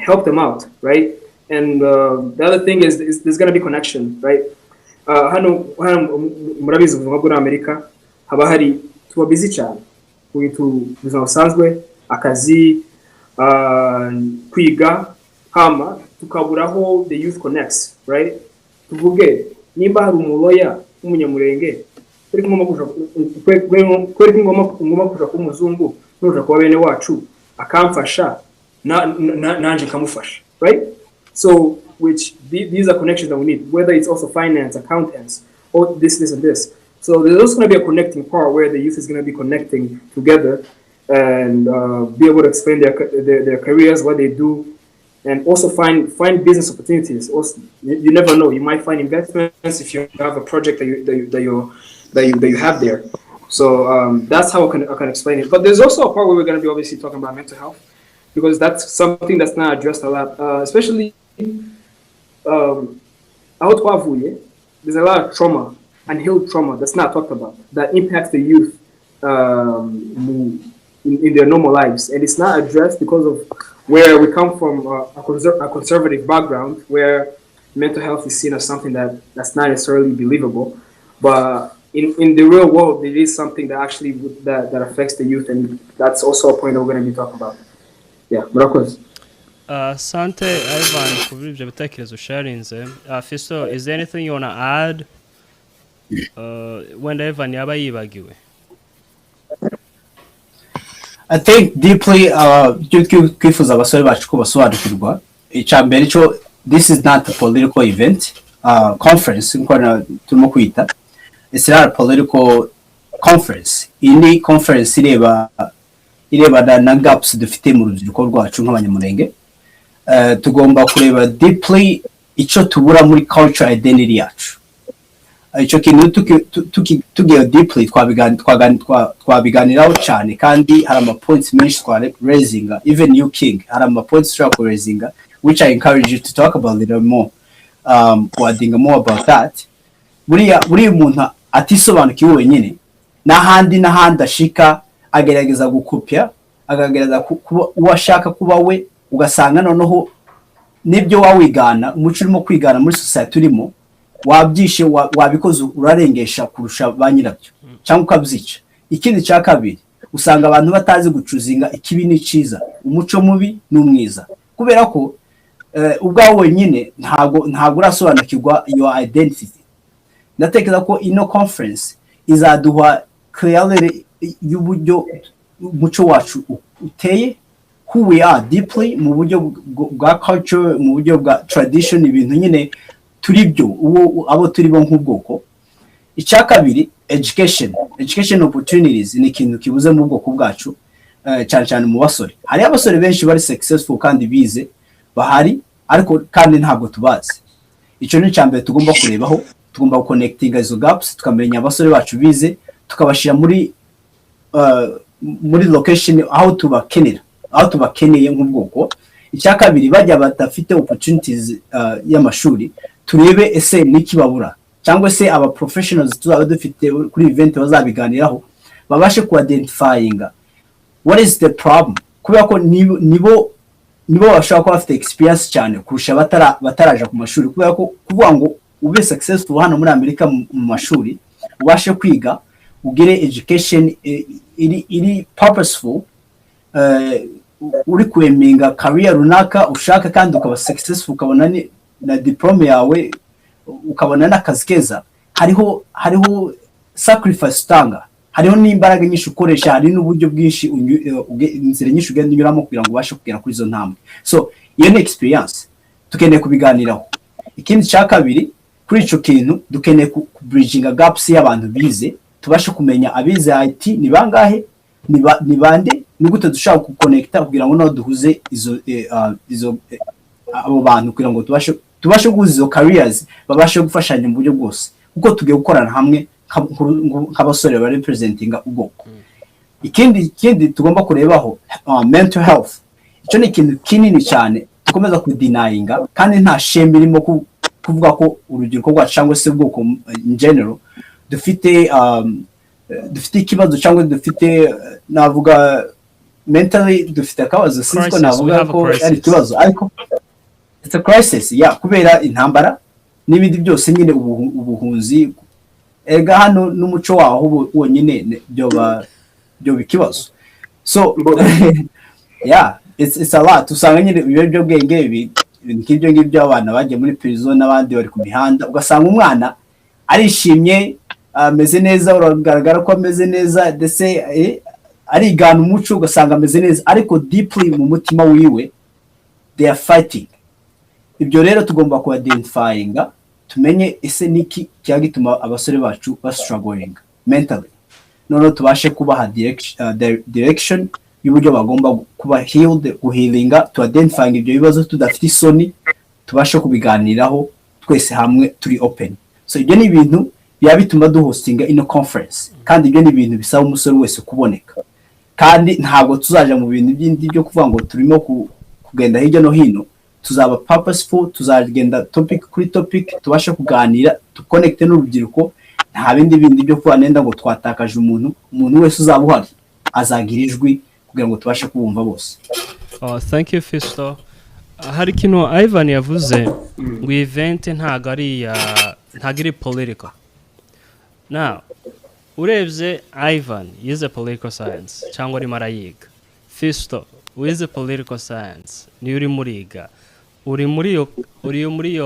help them out, right? And the other thing is there's gonna be connection, right? Hano murabizi ubuzima bwo muri Amerika haba hari tuba busy cyane ku buzima busanzwe, akazi, kwiga, hama tukaburaho the youth connects, right? Tuvuge nimba hari umuloya w'umunyamurenge kuri ngoma kuja ku muzungu nuja kwa bene wacu akamfasha nanje kamufasha, right? So which these are connections that we need, whether it's also finance, accountants, or this and this. So there's also going to be a connecting part where the youth is going to be connecting together and be able to explain their careers, what they do, and also find business opportunities. Also, you never know, you might find investments if you have a project that you have there. So that's how I can explain it. But there's also a part where we're going to be obviously talking about mental health, because that's something that's not addressed a lot, especially there's a lot of trauma, unhealed trauma that's not talked about, that impacts the youth in their normal lives, and it's not addressed because of where we come from, a conservative background where mental health is seen as something that's not necessarily believable, but in the real world it is something that actually that affects the youth, and that's also a point that we're going to be talking about. Yeah, but of course. Sante, Ivan, kubiri ibyo bitekerezo sharinze. Fisto, is there anything you want to add when Ivan yaba yibagiwe? I think deeply kwifuza abasore bacu ko basobanukirwa icyambere cyo this is not a political event, conference nkora turimo kwita. It's not a political conference. Ini conference ireba na gaps dufite mu rubyiruko rwacu nk'abanyamurenge. Tugomba kureba deeply icyo tubura muri culture identity yacu. Icyo kintu tugiye deeply twabiganiraho cyane, kandi hari ama points menshi raising, even you king hari ama points raising, which I encourage you to talk about a little more, adding more about that. Buriya umuntu atisobanukiwe wenyine n'ahandi ashika agerageza gukopya, agagerageza uwashaka kuba we, ugasanga noneho nibyo wawigana umuco urimo kwigana muri society urimo wabyishe wabikoze urarengesha kurusha banyirabyo cyangwa ukabyica. Ikindi cya kabiri usanga abantu batazi gucuzinga ikibi n'iciza, umuco mubi n'umwiza, kubera ko ubwawe wenyine ntago urasobanukirwa your identity. Ndatekereza ko ino conference izaduha clarity y'uburyo umuco wacu uteye, who we are deeply mu buryo bwa culture, mu buryo bwa tradition, ibintu nyine turi byo abo turi bo nk'ubwoko. Icya kabiri education opportunities ni ikintu kibuze mu bwoko bwacu, cyane mu basore. Hari abasore benshi bari successful kandi bize bahari, ariko kandi ntabwo tubazi. Icyo ni cyambere tugomba kurebaho, tugomba connecting izo gaps, tukamenya abasore bacu bize, tukabashira muri location aho tubakeneye nk'ubwoko. Icya kabiri bajya badafite opportunities y'amashuri, turebe ese nikibabura, cyangwa se aba professionals tuzaba dufite kuri event bazabiganiraho babashe ku identifying what is the problem, kubera ko nibo bashaka kuba bafite experience cyane kurusha bataraje ku mashuri, kubera ko kuvuga ngo ube successful hano muri Amerika mu mashuri, ubashe kwiga, ugire education iri purposeful, uri kweminga career runaka ushaka, kandi ukaba successful, ukabona na diploma yawe, ukabona n'akazi keza. Hariho sacrifice utanga, hariho n'imbaraga nyinshi ukoresha, hari n'uburyo bwinshi inzira nyinshi ugenda unyuramo kugira ngo ubashe kugera kuri izo ntambwe. So iyo ni experience tukeneye kubiganiraho. Ikindi cya kabiri kuri ico kintu dukeneye ku bridging gaps y'abantu bize, tubashe kumenya abize IT ni bangahe, ni bande, ni gute dushaka ku connecta kugira ngo no duhuze izo abo bantu kugira ngo tubashe guhuza izo careers, babashe gufashanya mu buryo bwose, kuko tugiye gukorana hamwe nk'abasore ba representing ubwoko. Ikindi tugomba kurebaho mental health. Icyo ni ikintu kinini cyane tukomeza kudenyinga, kandi nta shame irimo kuvuga ko urubyiruko rwacu cyangwa se ubwoko in general dufite dufite ikibazo cyangwa dufite navuga mentally dufite akabazo sinzi navuga ko ari ikibazo ariko it's a crisis kubera intambara n'ibindi byose nyine ubuhunzi ega hano n'umuco waho wonyine byo bikibazo so it's a lot usanga nyine ibyo bwenge ibintu nk'ibyo ngibyo abana bagiye muri prison n'abandi bari ku mihanda ugasanga umwana arishimye ameze neza uragaragara ko ameze neza ndetse arigana umuco ugasanga ameze neza ariko deeply mu mutima wiwe they are fighting. Ibyo rero tugomba ku identifyinga tumenye ese niki cya gituma abasore bacu struggling mentally noneho tubashe kubaha direction y'uburyo bagomba kuba healed guhealinga to identifying ibyo bibazo tudafite isoni tubashe kubiganiraho twese hamwe turi open. So ibyo ni ibintu bituma duhostinga ino conference kandi ibyo ni ibintu bisaba umusore wese kuboneka kandi ntabwo tuzaja mu bintu byindi byo kuvuga ngo turimo kugenda hirya no hino tuzaba purposeful tuzagenda topic kuri topic tubashe kuganira tuconnecte n'urubyiruko nta bindi byo kuba nenda ngo twatakaje umuntu wese uzaba uhari azagira ijwi kugira ngo tubashe kubumva bose. Thank you Fisto. Hari kino Ivan yavuze ngo event ntago ari political. Now urebye Ivan yize political science cyangwa ari marayiga. Fisto wize political science ni uri muriga uri muri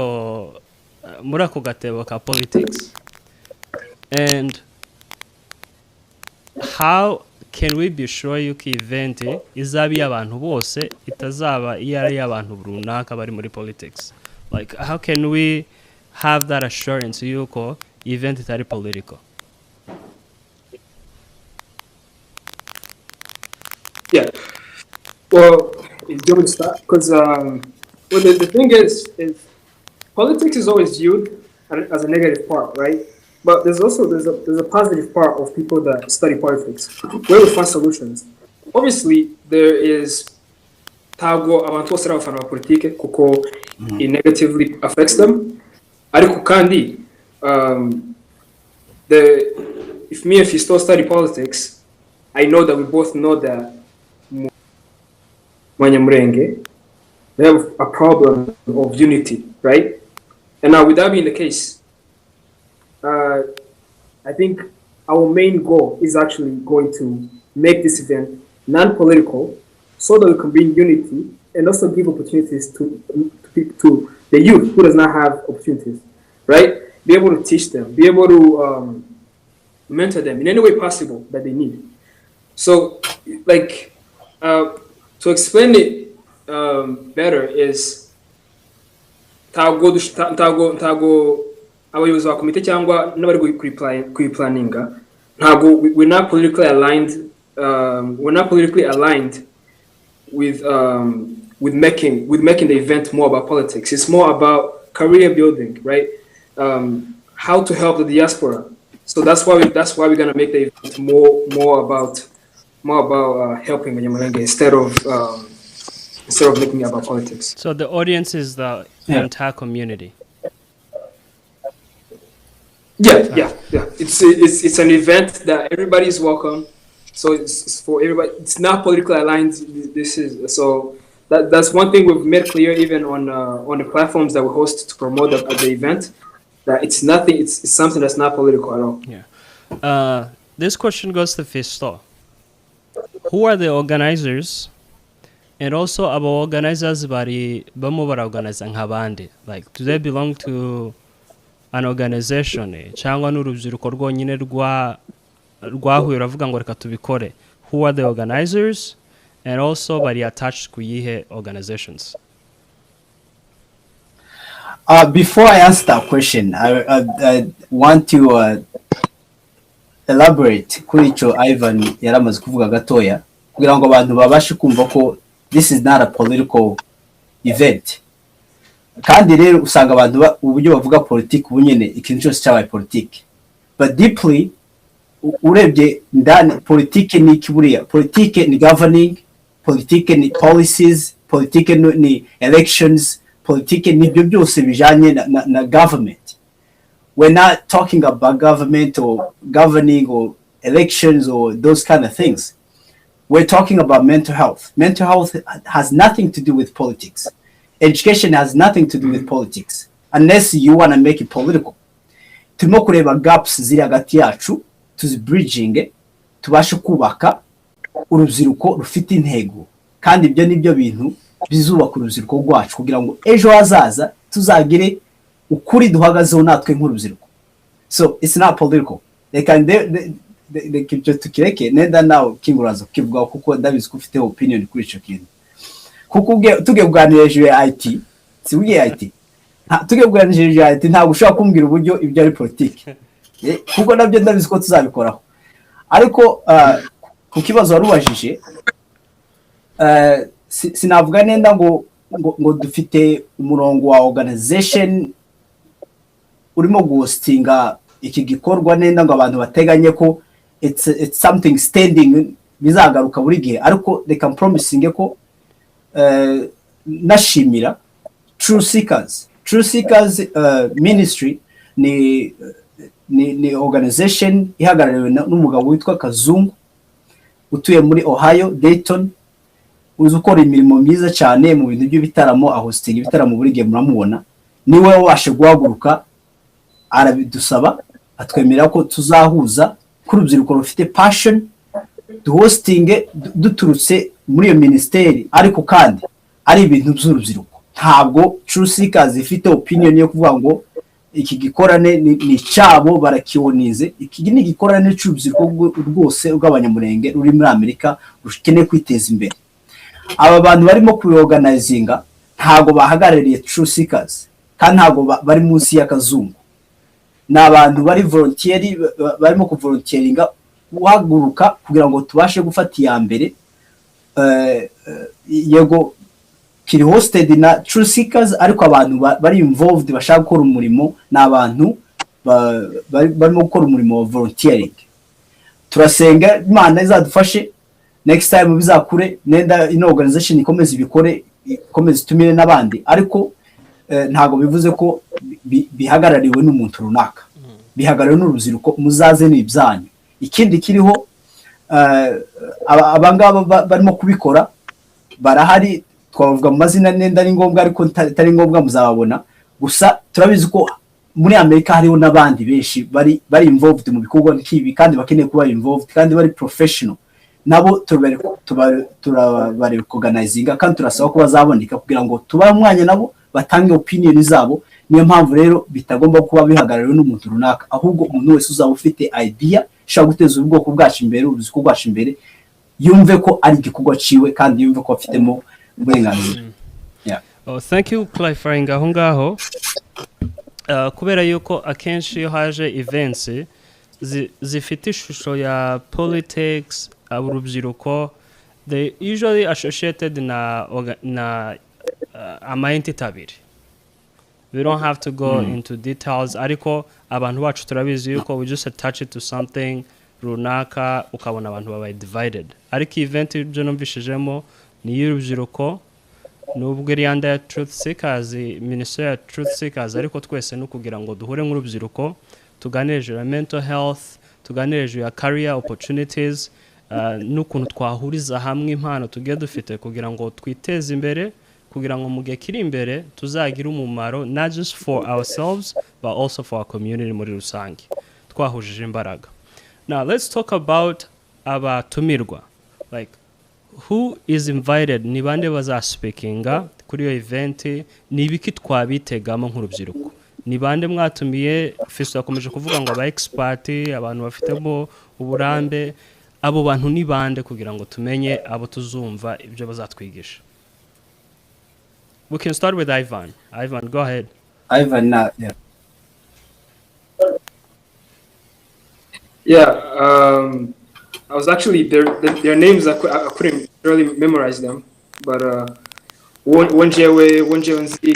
ako gatebo ka politics, and how can we be sure yuko event izaba y'abantu bose itazaba iyari y'abantu runaka bari muri politics? Like how can we have that assurance yuko event itari political? Yeah. Well, it's going to start because the thing is politics is always viewed as a negative part, right? But there's a positive part of people that study politics where we find solutions. Obviously, there is tago abantu bose abafana ba politike kuko it negatively affects them. Ariko kandi if me and Fisto study politics, I know that we both know that Mulenge, they have a problem of unity, right? And now with that being the case, I think our main goal is actually going to make this event non-political so that we can bring unity and also give opportunities to the youth who does not have opportunities, right? Be able to teach them, be able to mentor them in any way possible that they need. So, like, to explain it better is ntago abayobozi ba komite cyangwa n'abari kuyiplaninga ntago we're not politically aligned with making the event more about politics. It's more about career building, right? How to help the diaspora. So that's why we're gonna make the event more about helping Mulenge instead of making it about politics. So the audience is the entire community. Yeah. It's an event that everybody is welcome. So it's for everybody. It's not politically aligned. This is so that's one thing we've made clear even on the platforms that we host to promote the event. That it's nothing. It's something that's not political at all. Yeah. This question goes to Fisto. Who are the organizers? And also abo organizers bamo baraorganiza nk'abandi, like do they belong to an organization cyangwa n'urubyiruko rwonyine rwahuye ravuga ngo reka tubikore? Who are the organizers and also bari attached ku yihe organizations? Before I answer that question, I want to elaborate kuri icyo Ivan yaramaze kuvuga gatoya kugira ngo abantu babashe kumva ko this is not a political event. Kandi rero usanga abantu uburyo bavuga politiki ubunyene ikintu cyose cyabaye politiki, but deeply urebye ndani politiki ni kiburiya. Politiki ni governing, politiki ni policies, politiki ni elections, politiki ni ibyo byose bijanye na government. We're not talking about government or governing or elections or those kind of things. We're talking about mental health. Mental health has nothing to do with politics. Education has nothing to do with politics, unless you want to make it political. Turimo kureba gaps ziri hagati yacu, tuzibridging, tubashe kubaka urubyiruko rufite intego, kandi ibyo nibyo bintu bizubaka urubyiruko rwacu kugira ngo ejo hazaza tuzagire ukuri duhagazeho natwe nk'urubyiruko. So it's not political. They can tukireke nenda nawe kingurazo kivuga kuko ndabizi ko ufite opinion kuri ico kintu. Kuko tuge kuganira hejuru ya IT, si ugiye IT. Tuge kuganira hejuru ya IT ntabwo ushobora kumbwira uburyo ibyo ari politike. Kuko nabyo ndabizi ko tuzabikoraho. Ariko ku kibazo warubajije sinavuga nenda ngo dufite umurongo wa organization urimo guhostinga iki gikorwa nenda ngo abantu bateganye ko it's something standing bizagaruka buri gihe, ariko they can promising ko nashimira True Seekers ministry ni organization ihagarariwe n'umugabo witwa Kazungu utuye muri Ohio Dayton, uzi ukora imirimo myiza cyane mu bintu by'ibitaramo, ahostinga ibitaramo buri gihe muramubona. Niwe wabashe guhaguruka arabidusaba, atwemerera ko tuzahuza kurubyiruko rufite passion duhostinge duturutse muri iyo ministeri, ariko kandi ari ibintu by'urubyiruko. Ntabwo True Seekers ifite opinion yo kuvuga ngo iki gikorane ni cyabo barakibonize. Iki ni gikorane cy'urubyiruko rwose rw'abanyamurenge ruri muri Amerika rukeneye kwiteza imbere. Aba bantu barimo kuyorganizinga ntabwo bahagarariye True Seekers kandi ntabwo bari munsi y'akazungu. N'abantu bari volunteer barimo kuvolunteeringa guhaguruka kugira ngo tubashe gufata iya mbere. Yego kiri hosted na True Seekers, ariko abantu bari involved bashaka gukora umurimo n'abantu barimo gukora umurimo wa volunteering. Turasenga Imana izadufashe next time bizakure nenda ino organization ikomeze ibikore, ikomeze tumire n'abandi, ariko ntago bivuze ko bihagarariwe n'umuntu runaka, bihagarariwe n'urubyiruko. Muzaze n'ibyanyu. Ikindi kiriho abangaba barimo kubikora barahari, twavuga mu mazina nenda ari ngombwa, ariko tari ngombwa muzababona. Gusa turabizi ko muri Amerika hariho n'abandi benshi bari involved mu bikorwa nk'ibi kandi bakeneye kuba involved kandi bari professional. Nabo turabare organizinga kandi turasaba ko bazaboneka kugira ngo tubahe umwanya nabo batange opinion zabo. Niyo mpamvu rero bitagomba kuba bihagarariwe n'umuntu runaka, ahubwo umuntu wese uzaba ufite idea shaka guteza ubwoko bwacu imbere, uruziko bwacu imbere, yumve ko ari igikorwa ciwe kandi yumve ko afitemo uburenganzira. Yeah. Oh, thank you clarifying aho ngaho. Kubera yuko akenshi iyo haje events zifite ishusho ya politics, urubyiruko, they usually associated na ama-entity abiri. We don't have to go into details, ariko abantu bacu turabizi yuko we just attach it to something runaka ukabona abantu babaye divided. Ariko event ibyo numvishijemo ni y'urubyiruko, nubwo iri under Truth Seekers, Ministry ya Truth Seekers, ariko twese no kugira ngo duhure nk'urubyiruko tuganirije ya mental health, tuganirije ya career opportunities, n'ukuntu twahuriza hamwe impano tugiye dufite kugira ngo twiteze imbere, kugira ngo mu gihe kiri imbere tuzagira umumaro not just for ourselves but also for our community muri rusange twahujije imbaraga. Now let's talk about abatumirwa, like who is invited, ni bande bazaspeakinga kuri iyo event, ni ibiki twabitegamo nk'urubyiruko, ni bande mwatumiye. Fiso yakomeje kuvuga ngo aba expert, abantu bafitemo uburambe, abo bantu ni bande kugira ngo tumenye abo tuzumva ibyo bazatwigisha. We can start with Ivan. Ivan, go ahead. Ivan, yeah. Yeah, I was actually their names I couldn't really memorize them, but wonjewe nzi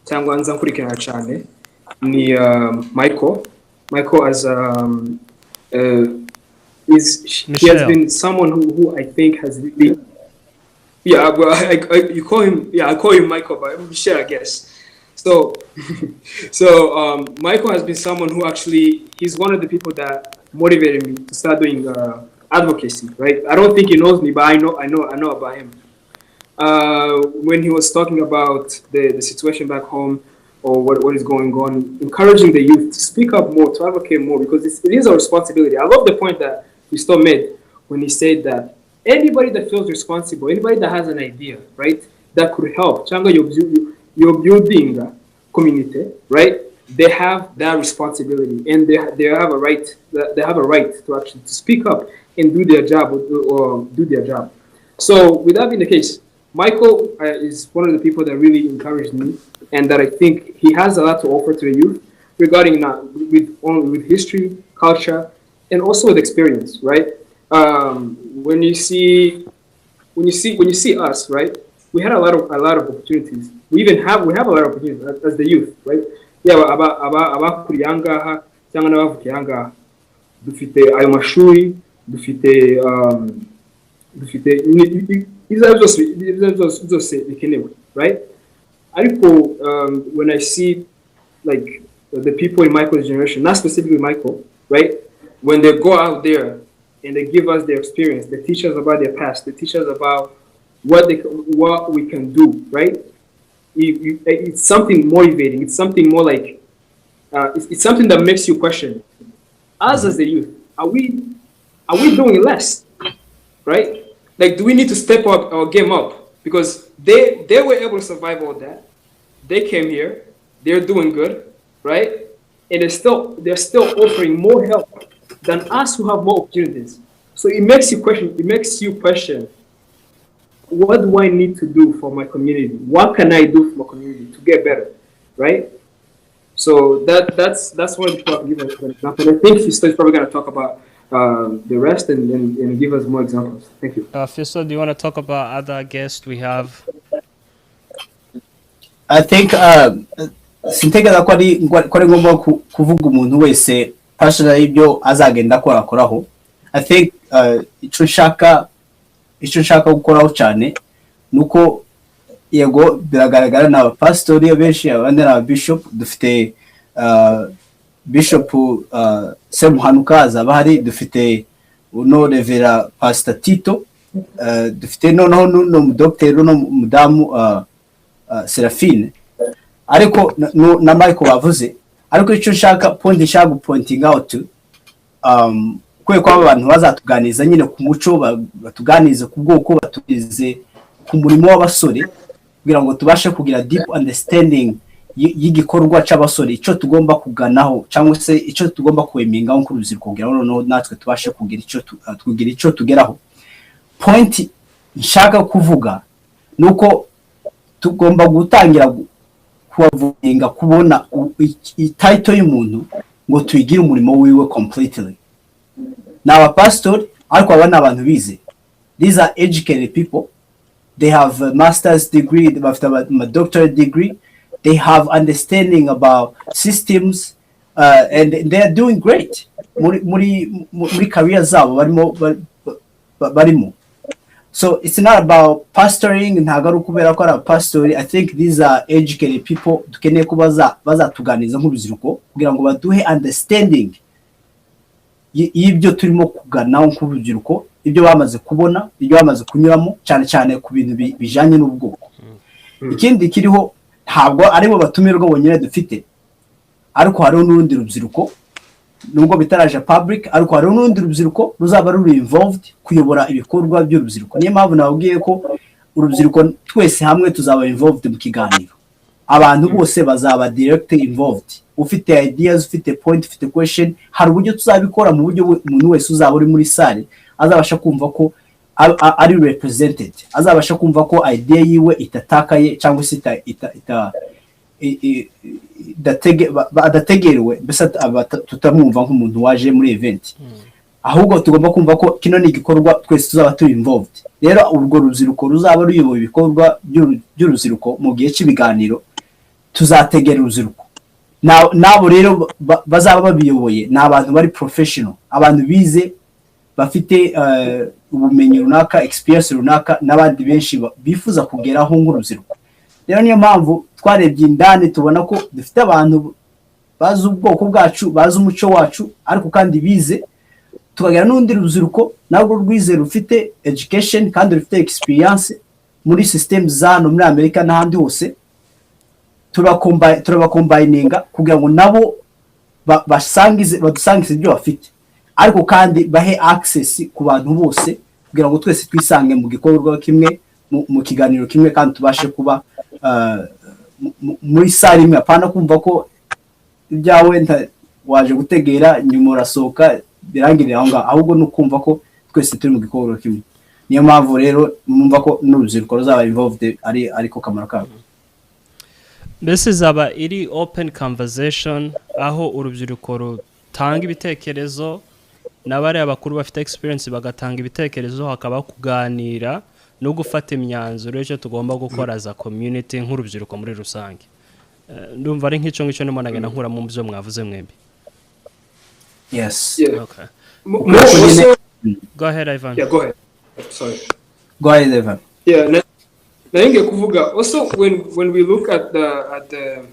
cyangwa nza nkurikirana cyane ni Michael as he has been someone who I think has really, yeah, well, you call him, yeah, I call him Michael, but Michelle, I guess. So Michael has been someone who actually, he's one of the people that motivated me to start doing advocacy. Right? I don't think he knows me, but I know about him. When he was talking about the situation back home or what is going on, encouraging the youth to speak up more, to advocate more, because it is a responsibility. I love the point that he still made when he said that anybody that feels responsible, anybody that has an idea, right, that could help, Changa, you're building a community, right? They have that responsibility, and they have a right. They have a right to actually to speak up and do their job or do their job. So, with that being the case, Michael is one of the people that really encouraged me, and that I think he has a lot to offer to the youth regarding with history, culture, and also with experience, right? When you see us, right? We had a lot of opportunities. We have a lot of opportunities as the youth, right? Yeah, abakuriye ahangaha cyangwa n'abavukiye ahangaha dufite ayo mashuri, dufite byose bikenewe, right? Ariko when I see like the people in Michael's generation, not specifically Michael, right? When they go out there and they give us their experience, they teach us about their past, they teach us about what we can do, right? It's something motivating. It's something more like it's something that makes you question. Us as the youth, are we doing less, right? Like, do we need to step up our game up? Because they were able to survive all that. They came here. They're doing good, right? And they're still offering more help than us who have more opportunities. So it makes you question. It makes you question. What do I need to do for my community? What can I do for my community to get better, right? So that's one of the people I give an example. I think Fisto is probably going to talk about the rest and give us more examples. Thank you. Fisto, do you want to talk about other guests we have? I think sintekereza ko ari ngombwa kuvuga umuntu wese personally ibyo azagenda akoraho. I think icyo nshaka gukoraho cyane nuko yego biragaragara na pastori benshi abandi na bishop dufite bishop Semuhanuka azabahari, dufite uno revera pastor Tito, dufite noneho no doctor no mudamu Serafine, ariko na Michael bavuze, ariko icyo nshaka pointing out kwe kwa abantu bazatuganiza nyine ku muco, batuganize ku bwoko, batugize ku murimo w'abasore kugira ngo tubashe kugira deep understanding y'igikorwa c'abasore, icyo tugomba kuganaho cyangwa se icyo tugomba kwemingaho ku ruziriko kugira ngo natwe tubashe kugira icyo tugeraho. Point nshaka kuvuga nuko tugomba gutangira kubavuga kubona title y'umuntu ngo tuyigire umurimo wiwe completely. Now, pastor, ariko abana abantu bize. These are educated people. They have a master's degree, they have a doctorate degree. They have understanding about systems, and they are doing great. Muri career zabo barimo. So it's not about pastoring. Ntagaru kubera ko ara pastori. I think these are educated people. Dukeneye ko bazatuganiza nk'uruziriko kugira ngo baduhe understanding y'ibyo turimo kuganaho nk'urubyiruko, ibyo bamaze kubona, ibyo bamaze kunyuramo, cyane ku bintu bijanye n'ubwoko. Ikindi kiriho ntabwo aribo batumirwa bonyine dufite, ariko hariho n'urundi rubyiruko nubwo bitaraje public, ariko hariho n'urundi rubyiruko ruzaba ruri involved kuyobora ibikorwa by'urubyiruko. Niyo mpamvu nababwiye ko urubyiruko twese hamwe tuzaba involved mu kiganiro. Abantu bose bazaba direct involved. Ufite ideas, ufite point, ufite question, hari uburyo tuzabikora mu buryo umuntu wese uzaba uri muri sale azabasha kumva ko ari represented, azabasha kumva ko idea yiwe itatakaye cyangwa se adategerewe, mbese tutamwumva nk'umuntu waje muri event. Ahubwo tugomba kumva ko kino ni igikorwa twese tuzaba turi involved. Rero ubwo ruziriko ruzaba ruyoboye ibikorwa by'uruziriko mu gihe cy'ibiganiro, tuzategera uruziriko. Nabo rero bazaba babiyoboye ni abantu bari professional, abantu bize bafite ubumenyi runaka, experience runaka, n'abandi benshi bifuza kugeraho nk'uruziriko. Rero niyo mpamvu twarebye indani tubona ko dufite abantu bazi ubwoko bwacu, bazi umuco wacu, ariko kandi bize tukagira n'undi rubyiruko nabwo rwize rufite education kandi rufite experience muri system za hano muri Amerika n'ahandi hose, turabakombayininga kugira ngo nabo badusangize ibyo bafite, ariko kandi bahe access ku bantu bose kugira ngo twese twisange mu gikorwa kimwe, mu kiganiro kimwe, kandi tubashe kuba muri sare imwe, apana kumva ko ibyawe waje gutegera nyuma urasohoka birangirira aho ngaho, ahubwo no kumva ko twese turi mu gikorwa kimwe. Niyo mpamvu rero mwumva ko n'urubyiruko ruzaba involved ariko kamaro kabo. Mbese zaba iri open conversation aho urubyiruko rutanga ibitekerezo n'abari abakuru bafite experience bagatanga ibitekerezo, hakaba kuganira no gufata imyanzuro y'icyo tugomba gukora za community nk'urubyiruko muri rusange. Ndumva ari nk'icyo ngicyo ndimo nagenda nkura mu byo mwavuze mwembi. Yes. Yeah. Okay. Also, Go ahead, Ivan. yeah, go ahead. Sorry. Go ahead, Evan. Yeah. Nainge kuvuga. Also, when we look at the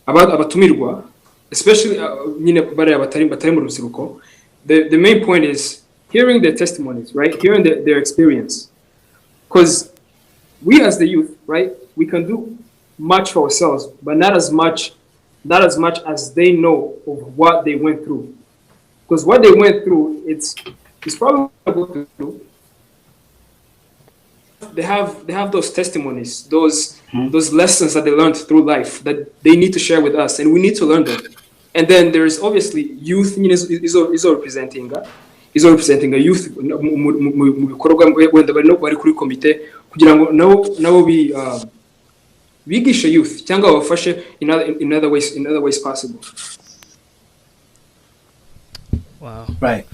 abatumirwa, especially nyine bari abatari mu rubyiruko, the main point is hearing their testimonies, right? Hearing their experience, because we as the youth, right, we can do much for ourselves, but not as much as they know of what they went through. Because what they went through, it's probably going through. They have those testimonies, those lessons that they learned through life that they need to share with us, and we need to learn them. And then there's obviously youth is representing a youth mu bikorwa wenda bari kuri komite kugira ngo nabo bigisha youth cyangwa babafashe in other ways possible. Wow. Right.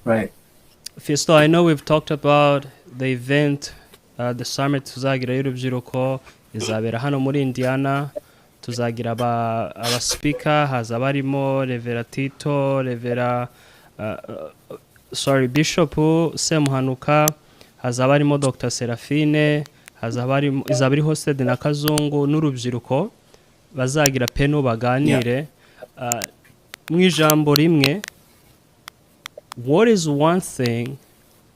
Right. Fisto, I know we've talked about the event, the summit tuzagira y'urubyiruko izabera hano muri Indiana. Tuzagira aba speaker, haza barimo Revera Tito, Bishop Semuhanuka, haza barimo Dr. Serafine, izabiri hosted na Kazungu n'urubyiruko bazagira peno baganire. Mu ijambo rimwe, what is one thing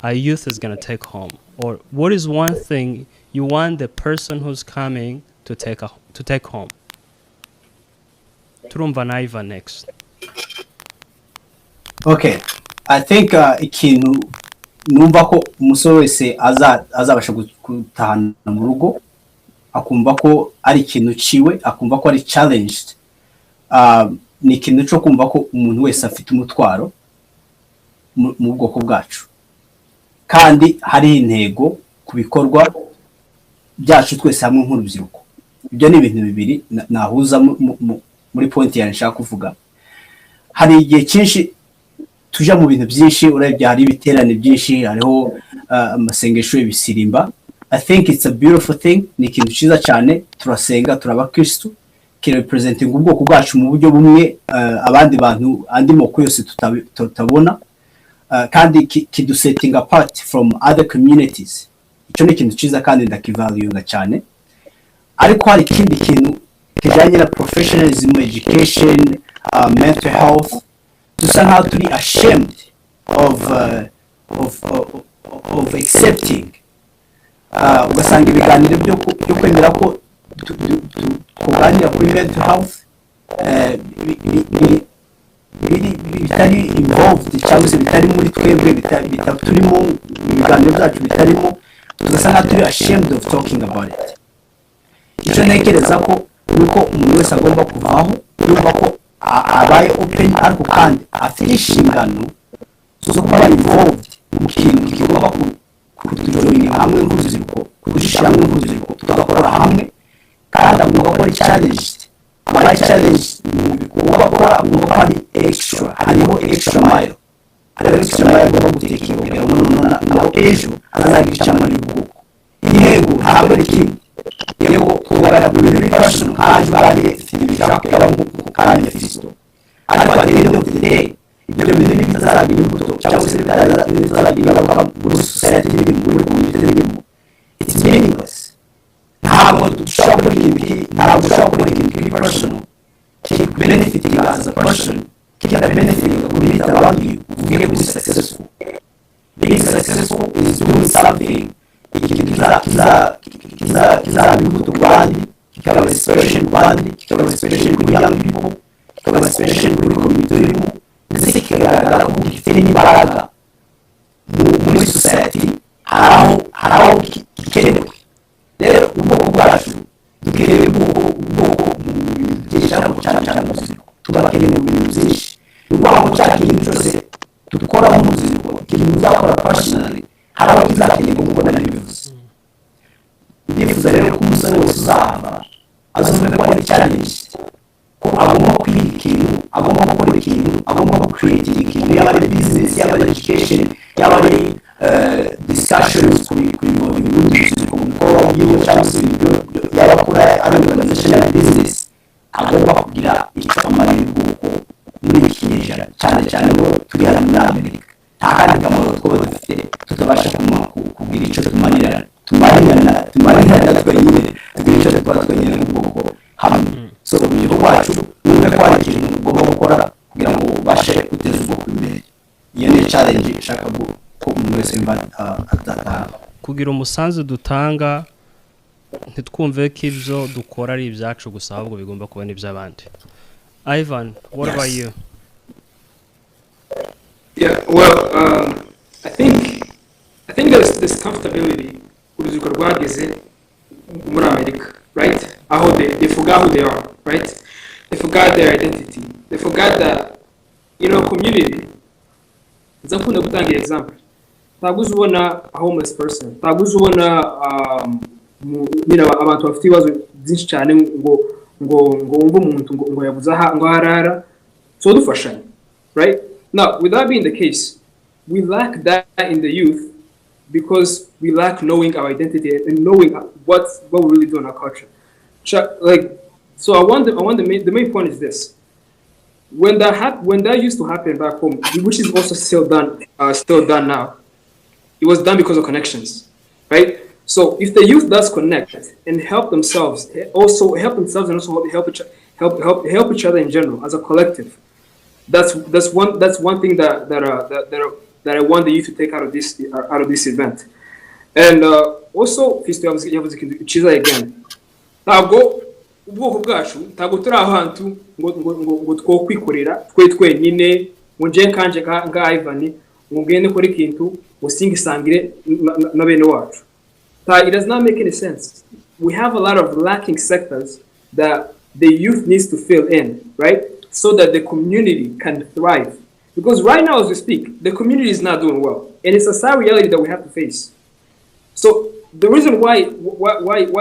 a youth is going to take home, or what is one thing you want the person who's coming to take home? Turumva na Ivan next. Okay, I think ikintu numva ko umusore wese azabasha gutahana mu rugo, akumva ko ari ikintu ciwe, akumva ko ari challenged, ni ikintu cyo kumva ko umuntu wese afite umutwaro mu bwoko bwacu, kandi hari intego ku bikorwa byacu twese hamwe nk'urubyiruko. Ibyo ni ibintu bibiri nahuza muri point ya nshaka kuvuga. Hari igihe cyinshi tuja mu bintu byinshi, urebye hari ibiterane byinshi, hariho amasengesho y'ibisirimba. I think it's a beautiful thing, ni ikintu cyiza cyane, turasenga, turabakristo, representing ubwoko bwacu mu buryo bumwe abandi bantu andi moko yose tutabona, kandi kidusetting apart from other communities. Icyo ni ikintu cyiza kandi ndakivaluinga cyane. Ariko hari ikindi kintu kijyanye na professionalism, education, mental health, dusa nkaho turi ashamed of accepting. Ugasanga ibiganiro byo kwemera ko kuganira kuri mental health bitari involved, cyangwa se bitari muri twebwe, turimo ibiganiro byacu bitarimo, tugasa nkaho turi ashamed of talking about it. Icyo ntekereza ko nuko umuntu wese agomba kuvaho yumva ko abaye open, ariko kandi afite inshingano zo kuba involved mu kintu kigomba kutujoininga hamwe nk'urubyiruko, kudushyira hamwe nk'urubyiruko, tugakora hamwe, kandi agomba ko ari challenged. Abaye challenged ugomba gukora, agomba ko hari extra, hariho extra mile, agomba gutekereza naho ejo azagira icyamara y'ubwoko. Intego ntabwo ari kimwe, yego kugaragara kuri person haje barabye ibishaka nk'uko kandi Fisto, ariko at the end of the day ibyo bintu bitazaragira imbuto cyangwa se bitazaragira muri society muri community. It's meaningless. Ntabwo dushobora gukora ikintu kiri personal, benefit as a person, kigenda are benefiting the community around you, uvuge kuri successful. Being successful is doing something kizaba imbuto ku bandi, kikaba inspiration ku bandi, kikaba inspiration ku young people, kikaba inspiration kuri community urimo, ndetse kikagaragara ko gifite n'imbaraga muri society, hari aho gikenewe. Rero ubwoko bwacu dukeneye ubwoko bw'ijambo cyane mu rubyiruko, tubakeneye mu bintu byinshi. Ni ukuvuga ngo cya kintu cyose dukora mu rubyiruko, ikintu uzakora personally, hari aho kizakeneye ngo mubona n'ibivuze. Ndifuza rero ko umusore wese uzahava azumve ko ari challenge, ko agomba kwiga ikintu, agomba gukora ikintu, agomba create ikintu, yaba ari business, yaba ari education, yaba ari discussions kuri mukoro w'igihugu cyangwa se yaba akora ari organization ya business, agomba kugira icyo amara y'ubwoko muri iki kinyejana, cyane ngo turi hano muri Amerika. Nta kandi kamaro twaba dufite tutabasha kugira icyo tumarira twenyine, tugira icyo dukora twenyine n'ubwoko hamwe. So urubyiruko rwacu numve ko hari ikintu ugomba gukora kugira ngo ubashe guteza ubwoko imbere. Iyo ni challenge ishaka ko umuntu wese atatanga. Kugira umusanzu dutanga ntitwumve ko ibyo dukora ari ibyacu gusa, ahubwo bigomba kuba n'iby'abandi. Ivan, what about you? Yeah, well, I think there's this comfortability urubyiruko rwageze muri America, right? Aho they forgot who they are, right? They forgot their identity. They forgot that, community. Nzakunda gutanga example. Ntabwo uzubona a homeless person, ntabwo uzubona abantu bafite ibibazo byinshi cyane ngo wumve umuntu ngo yabuze ngo harara, so dufashanye, right? Now, with that being the case, we lack that in the youth because we lack knowing our identity and knowing what we really do in our culture. So the main point is this: when that used to happen back home, which is also still done now, it was done because of connections, right? So if the youth does connect and help themselves and also help each other in general as a collective, that's one thing that I want the youth to take out of this event. And also, yavuze ikintu cyiza again. Ntabwo ubwoko bwacu ntabwo turi ahantu ngo twokwikorera twenyine, ngo nje kanje nga Ivan ngo ngende kora ikintu ngo singisangire na bene wacu. It does not make any sense. We have a lot of lacking sectors that the youth needs to fill in, right? So that the community can thrive. Because right now, as we speak, the community is not doing well. And it's a sad reality that we have to face. So the reason why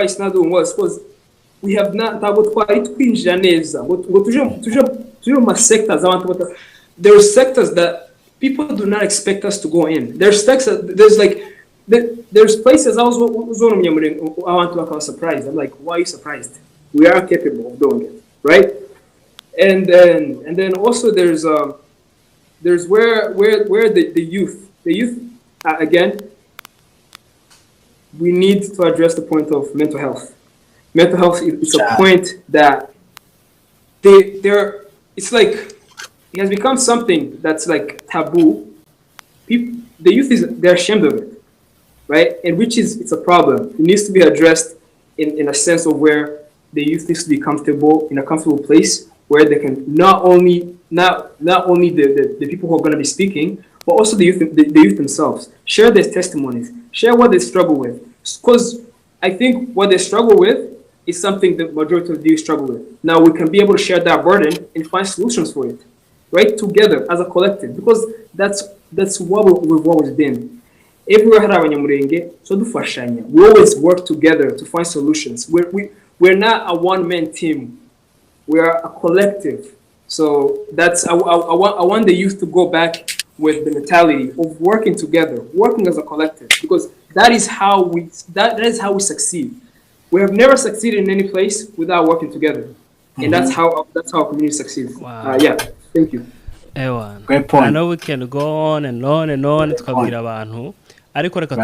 it's not doing well is because we have not, there are sectors that people do not expect us to go in. There's places I was surprised. I'm like, why are you surprised? We are capable of doing it, right? And then also there's where the youth again, we need to address the point of mental health. Mental health is a point that it's like it has become something that's like taboo. The youth they're ashamed of it, right? And it's a problem. It needs to be addressed in a sense of where the youth needs to be comfortable in a comfortable place where they can not only the people who are going to be speaking, but also the youth themselves share their testimonies, share what they struggle with. Because I think what they struggle with is something the majority of the youth struggle with. Now we can be able to share that burden and find solutions for it, right? Together as a collective, because that's what we've always been. Everywhere hari abanyamurenge, so dufashanya. We always work together to find solutions. We're not a one-man team. We are a collective. So I want the youth to go back with the mentality of working together, working as a collective, because that is how we succeed. We have never succeeded in any place without working together, and that's how our community succeeds. Wow. Yeah, thank you. Ewan. Great point. I know we can go on and on and on tukabwira abantu ariko reka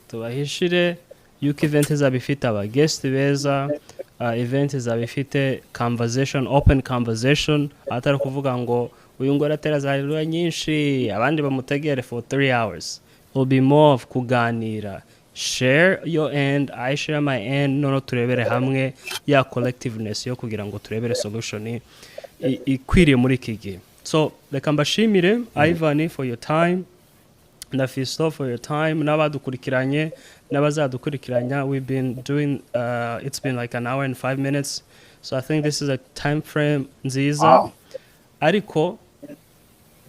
tubahishire yuko event izaba ifite aba guest beza, event izaba ifite conversation, open conversation, atari kuvuga ngo uyu ngo aratera za haleluya nyinshi abandi bamutegere for 3 hours. It will be more of kuganira, share your end, I share my end, noneho turebere hamwe ya collectiveness yo kugira ngo turebere solution ikwiriye muri iki gihe. So reka mbashimire Ivan for your time na Fisto for your time, n'abadukurikiranye n'abazadukurikiranya. We've been doing it's been like an hour and 5 minutes, so I think this is a time frame nziza. Ariko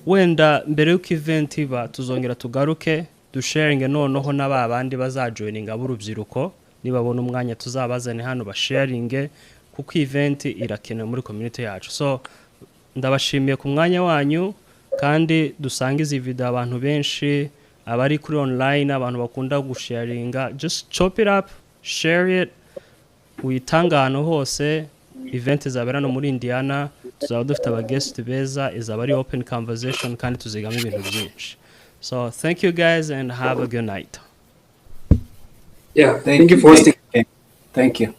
wenda mbere y'uko event iba tuzongera tugaruke dusharinge noneho n'abandi bazajoininga b'urubyiruko, nibabona umwanya tuzabazane hano basharinge, kuko event irakenewe muri community yacu. So ndabashimiye ku mwanya wanyu, kandi dusanga izi video abantu benshi abari kuri online, abantu bakunda gusharinga, just chop it up, share it, uyitanga ahantu hose. Event izabera no muri Indiana, tuzaba dufite aba guest beza, izaba ari open conversation kandi tuzigama ibintu byinshi. So thank you guys and have a good night. Yeah, thank you for hosting. Thank you.